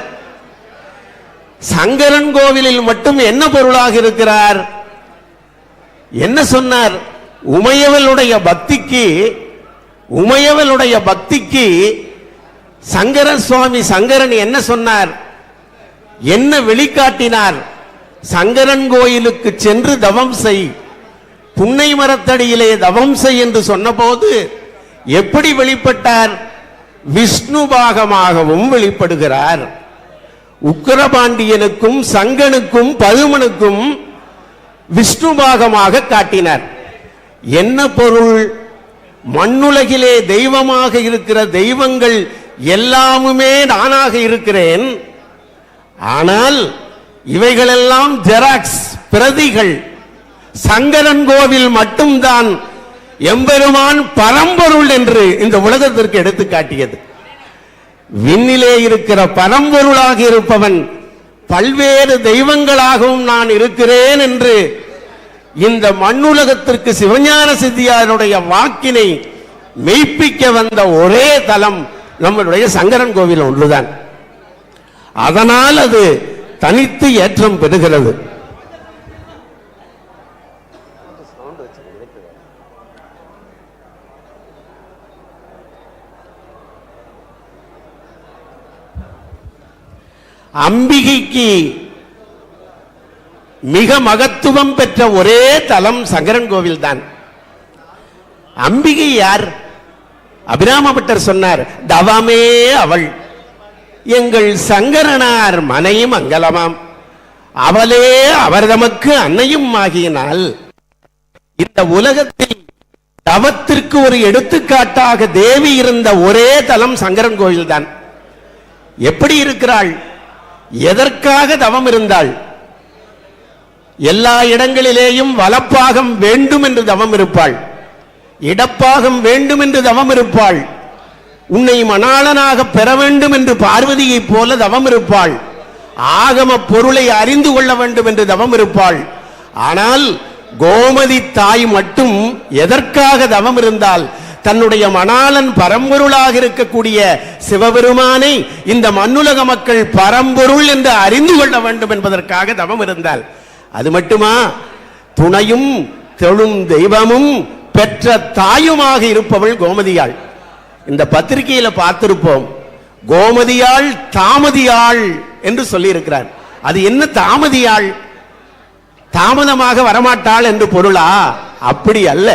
சங்கரன் கோவிலில் மட்டும் என்ன பொருளாக இருக்கிறார்? என்ன சொன்னார்? உமையவளுடைய பக்திக்கு சங்கரன் சுவாமி சங்கரன் என்ன சொன்னார்? என்ன வெளிக்காட்டினார்? சங்கரன் கோயிலுக்கு சென்று தவம் செய், புன்னை மரத்தடியிலே தவம் செய் என்று சொன்னபோது எப்படி வெளிப்பட்டார்? விஷ்ணு பாகமாகவும் வெளிப்படுகிறார். உக்கிரபாண்டியனுக்கும் சங்கனுக்கும் பதுமனுக்கும் விஷ்ணு பாகமாக காட்டினார். என்ன பொருள்? மண்ணுலகிலே தெய்வமாக இருக்கிற தெய்வங்கள் எல்லாமுமே நானாக இருக்கிறேன். ஆனால் இவைகளெல்லாம் ஜெராக்ஸ், பிரதிகள். சங்கரன் கோவில் மட்டும்தான் எம்பெருமான் பரம்பொருள் என்று இந்த உலகத்திற்கு எடுத்து காட்டியது. விண்ணிலே இருக்கிற பரம்பொருளாக இருப்பவன் பல்வேறு தெய்வங்களாகவும் நான் இருக்கிறேன் என்று இந்த மண்ணுலகத்திற்கு சிவஞான சித்தியாருடைய வாக்கினை மெய்ப்பிக்க வந்த ஒரே தலம் நம்மளுடைய சங்கரன் கோவில் ஒன்றுதான். அதனால் அது தனித்து ஏற்றம் பெறுகிறது. அம்பிகைக்கு மிக மகத்துவம் பெற்ற ஒரே தலம் சங்கரன் கோவில் தான். அம்பிகை யார்? அபிராமபட்டர் சொன்னார், தவமே அவள், எங்கள் சங்கரனார் மனையும் அங்கலமாம், அவளே அவர் தமக்கு அன்னையும் ஆகியினால். இந்த உலகத்தில் தவத்திற்கு ஒரு எடுத்துக்காட்டாக தேவி இருந்த ஒரே தலம் சங்கரன் கோவில் தான். எப்படி இருக்கிறாள்? எதற்காக தவம் இருந்தாள்? எல்லா இடங்களிலேயும் வலப்பாகம் வேண்டும் என்று தவம் இருப்பாள், இடப்பாகம் வேண்டும் என்று தவம் இருப்பாள், உன்னை மணாளனாக பெற வேண்டும் என்று பார்வதியை போல தவம் இருப்பாள், ஆகம பொருளை அறிந்து கொள்ள வேண்டும் என்று தவம் இருப்பாள். ஆனால் கோமதி தாய் மட்டும் எதற்காக தவம் இருந்தால்? தன்னுடைய மணாளன் பரம்பொருளாக இருக்கக்கூடிய சிவபெருமானை இந்த மண்ணுலக மக்கள் பரம்பொருள் என்று அறிந்து கொள்ள வேண்டும் என்பதற்காக தவம் இருந்தால். அது மட்டுமா? துணையும் தொழும் தெய்வமும் பெற்ற தாயுமாக இருப்பவள் கோமதியாள். இந்த பத்திரிகையில பார்த்திருப்போம், கோமதியாள் தாமதியாள் என்று சொல்லி இருக்கிறார். அது என்ன தாமதியாள்? தாமதமாக வரமாட்டாள் என்று பொருளா? அப்படி அல்ல.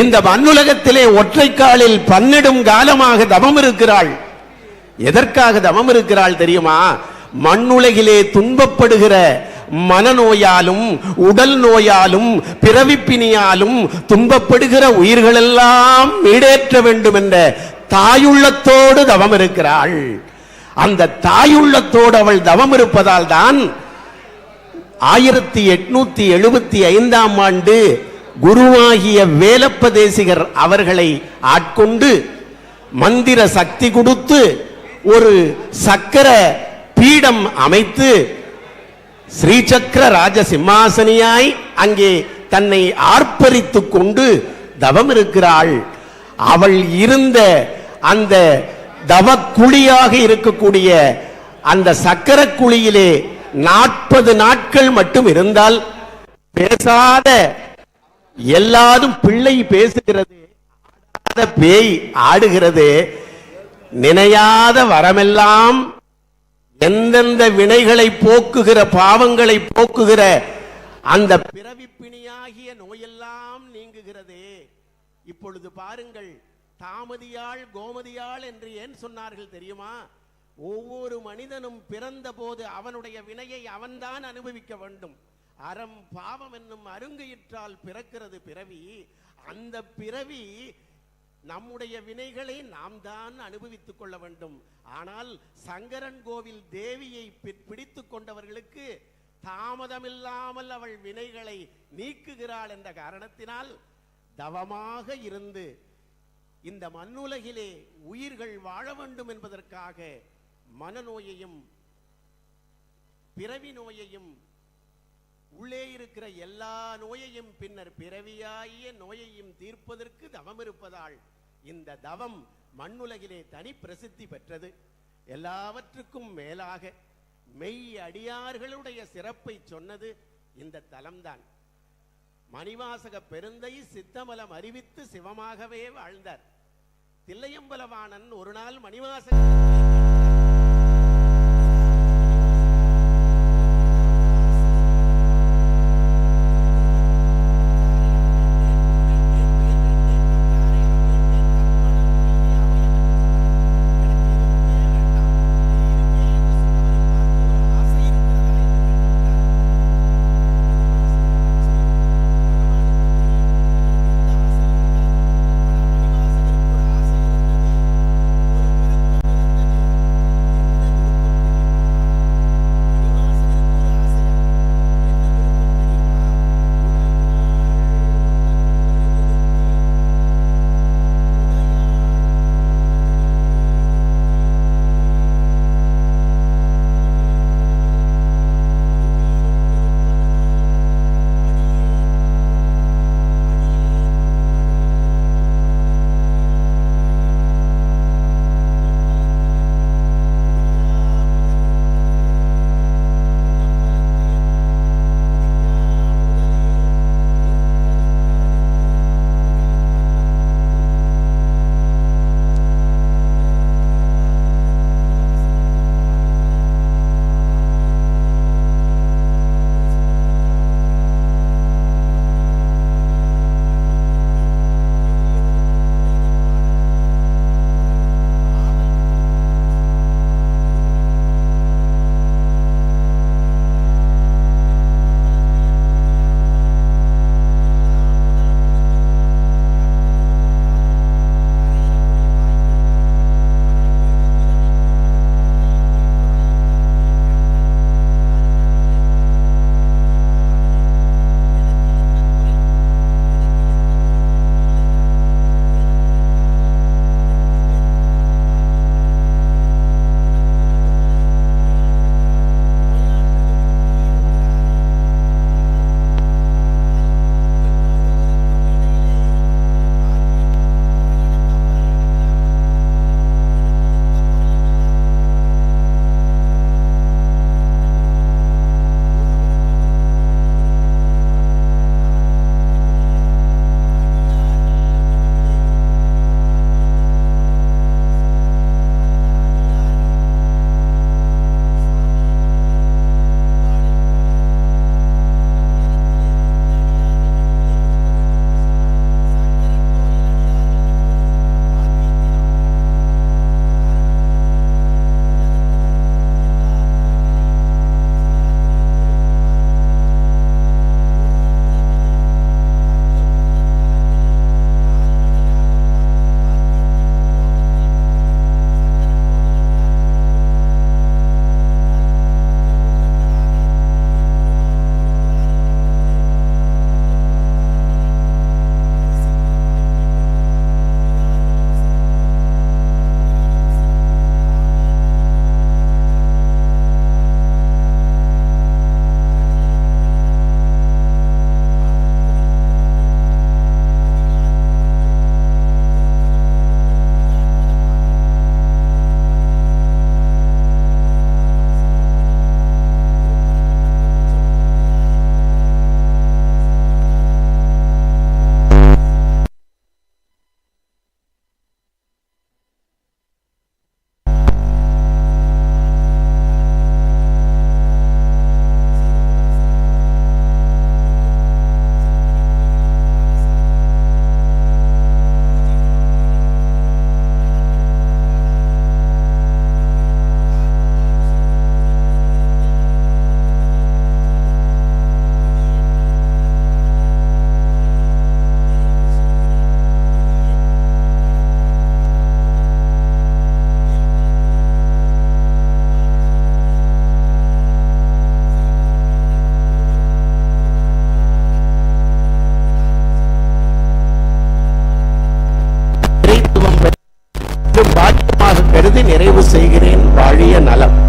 இந்த மண்ணுலகத்திலே ஒற்றை காலில் பன்னெடும் காலமாக தவம் இருக்கிறாள். எதற்காக தவம் இருக்கிறாள் தெரியுமா? மண்ணுலகிலே துன்பப்படுகிற மனநோயாலும் உடல் நோயாலும் பிறவிப்பினியாலும் துன்பப்படுகிற உயிர்களெல்லாம் மீடேற்ற வேண்டும் என்ற தாயுள்ளத்தோடு தவம் இருக்கிறாள். அந்த தாயுள்ளத்தோடு அவள் தவம் இருப்பதால் தான் 1875 ஆண்டு குருவாகிய வேலப்ப தேசிகர் அவர்களை ஆட்கொண்டு மந்திர சக்தி கொடுத்து ஒரு சக்கர பீடம் அமைத்து ஸ்ரீசக்கர ராஜ சிம்மாசனியாய் அங்கே தன்னை ஆர்ப்பரித்துக் கொண்டு தவம் இருக்கிறாள். அவள் இருந்த அந்த தவக்குழியாக இருக்கக்கூடிய அந்த சக்கர குழியிலே 40 நாட்கள் மட்டும் இருந்தால் பேசாத எல்லாரும் பிள்ளை பேசுகிறது, பேய் ஆடுகிறது, நினையாத வரமெல்லாம் எந்தெந்த வினைகளை போக்குகிற பாவங்களை போக்குகிற அந்த பிறவி பிணியாகிய நோயெல்லாம் நீங்குகிறதே. இப்பொழுது பாருங்கள், தாமதியாள் கோமதியாள் என்று ஏன் சொன்னார்கள் தெரியுமா? ஒவ்வொரு மனிதனும் பிறந்த போது அவனுடைய வினையை அவன்தான் அனுபவிக்க வேண்டும். அறம் பாவம் என்னும் அருங்கையிற்றால் பிறக்கிறது பிறவி. அந்த பிறவி நம்முடைய வினைகளை நாம் தான் அனுபவித்துக் கொள்ள வேண்டும். ஆனால் சங்கரன் கோவில் தேவியை பிடித்துக் கொண்டவர்களுக்கு தாமதமில்லாமல் அவள் வினைகளை நீக்குகிறாள் என்ற காரணத்தினால் தவமாக இருந்து இந்த மண்ணுலகிலே உயிர்கள் வாழ வேண்டும் என்பதற்காக மனநோயையும் பிறவி நோயையும் உள்ளே இருக்கிற எல்லா நோயையும் பின்னர் பிறவியாகிய நோயையும் தீர்ப்பதற்கு தவம் இருப்பதால் இந்த தவம் மண்ணுலகிலே தனி பிரசித்தி பெற்றது. எல்லாவற்றுக்கும் மேலாக மெய் அடியார்களுடைய சிறப்பை சொன்னது இந்த தலம்தான். மணிவாசக பெருந்தை சித்தமலம் அறிவித்து சிவமாகவே வாழ்ந்தார். தில்லையம்பலவாணன் ஒரு நாள் மணிவாசக செய்கிறேன். வாழிய நலம்.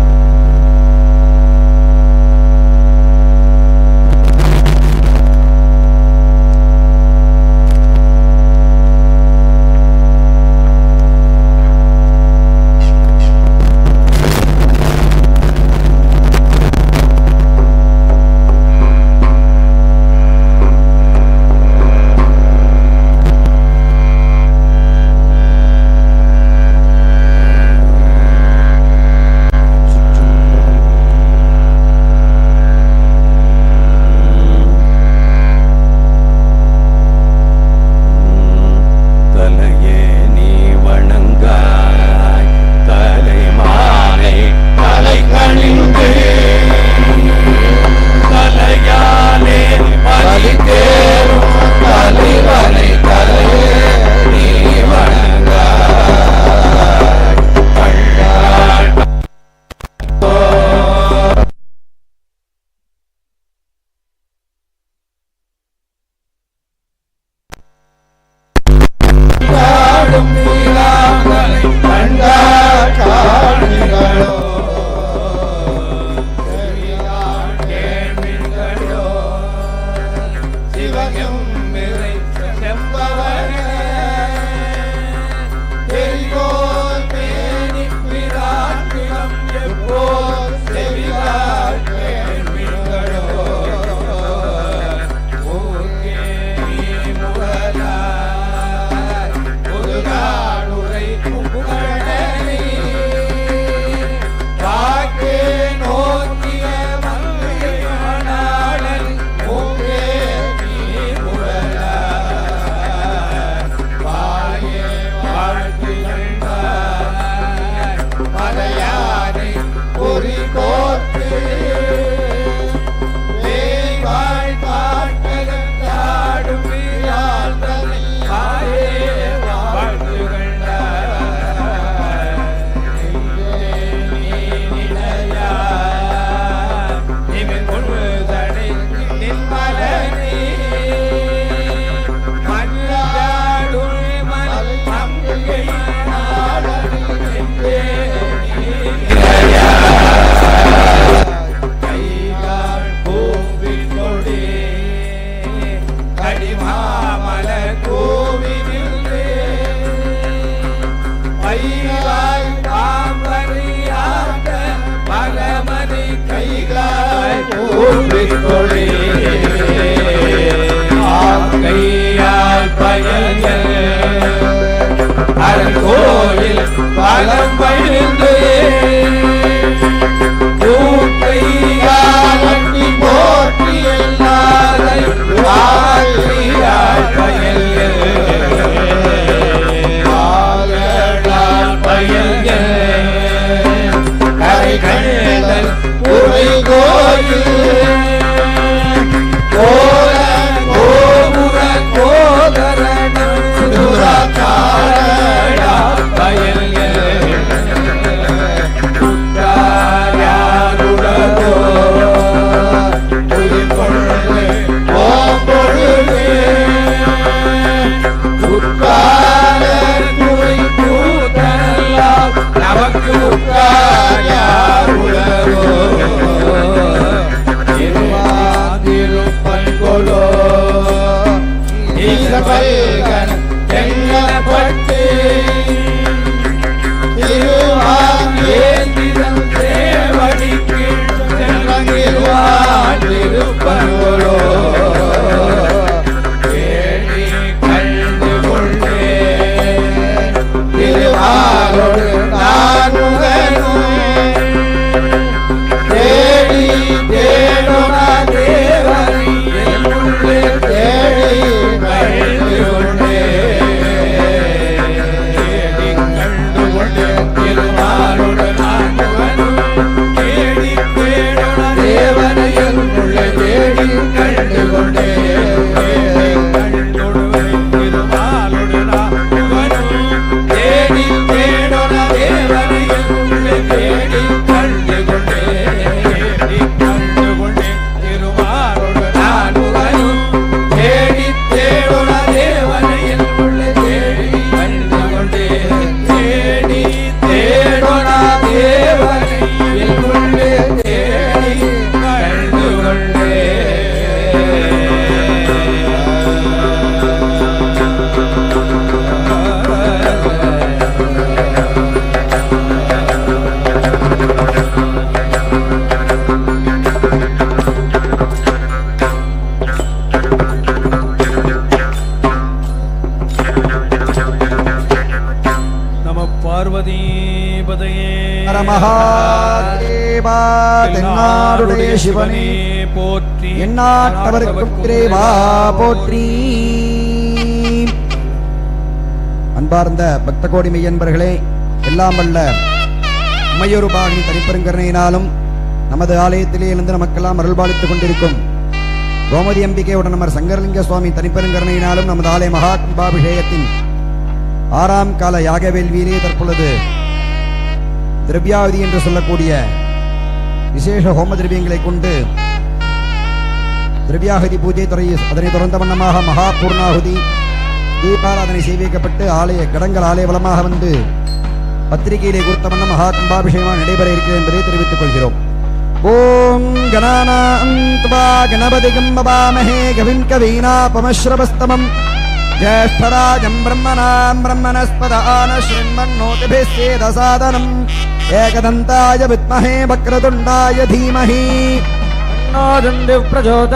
கோயில் பலம் பழுந்து போற்றி எல்லாரை கரை கண்டல் உரை கோயில் ஹர மகாதேவா தென்னாடுடைய சிவனே போற்றி எந்நாட்டவர்க்கும் இறைவா போற்றி. அன்பார்ந்த பக்த கோடி மெய்யன்பர்களே, எல்லாம் வல்ல உமையொருபாகினி தனிப்பெருங்கருணையினாலும் நமது ஆலயத்திலே இருந்து நமக்கெல்லாம் அருள்பாலித்துக் கொண்டிருக்கும் கோமதி அம்பிகையுடன் நமர் சங்கரலிங்க சுவாமி தனிப்பெருங்கருணையினாலும் நமது ஆலய மகா கும்பாபிஷேகத்தின் 6ஆம் கால யாக வேள்வியிலே தற்பொழுது திரவியாவதி என்று சொல்லக்கூடிய விசேஷ ஹோம திரவியங்களை கொண்டு திரவியாகதி பூஜை துறை, அதனை தொடர்ந்த வண்ணமாக மகா பூர்ணாகுதி தீபாராதனை செய்விக்கப்பட்டு ஆலய கடங்கள் ஆலய வளமாக வந்து பத்திரிகையிலே குறித்த வண்ணம் மகா கும்பாபிஷேகமாக நடைபெற இருக்கிறது என்பதை தெரிவித்துக் கொள்கிறோம். ஓம் கணானாம் த்வா கணபதிகம் பவாமஹே கவிம் கவீனாபமஸ்ரவஸ்தமம் ஜேஷ்டராஜம் பிரம்மணாம் பிரம்மணஸ்பதான ஸ்ருண்மன்னோதிபிः சேதசாதனம் ஏகதந்தாய வித்மஹே வக்ரதுண்டாய தீமஹி தன்னோ தந்தி பிரச்சோதயாத்.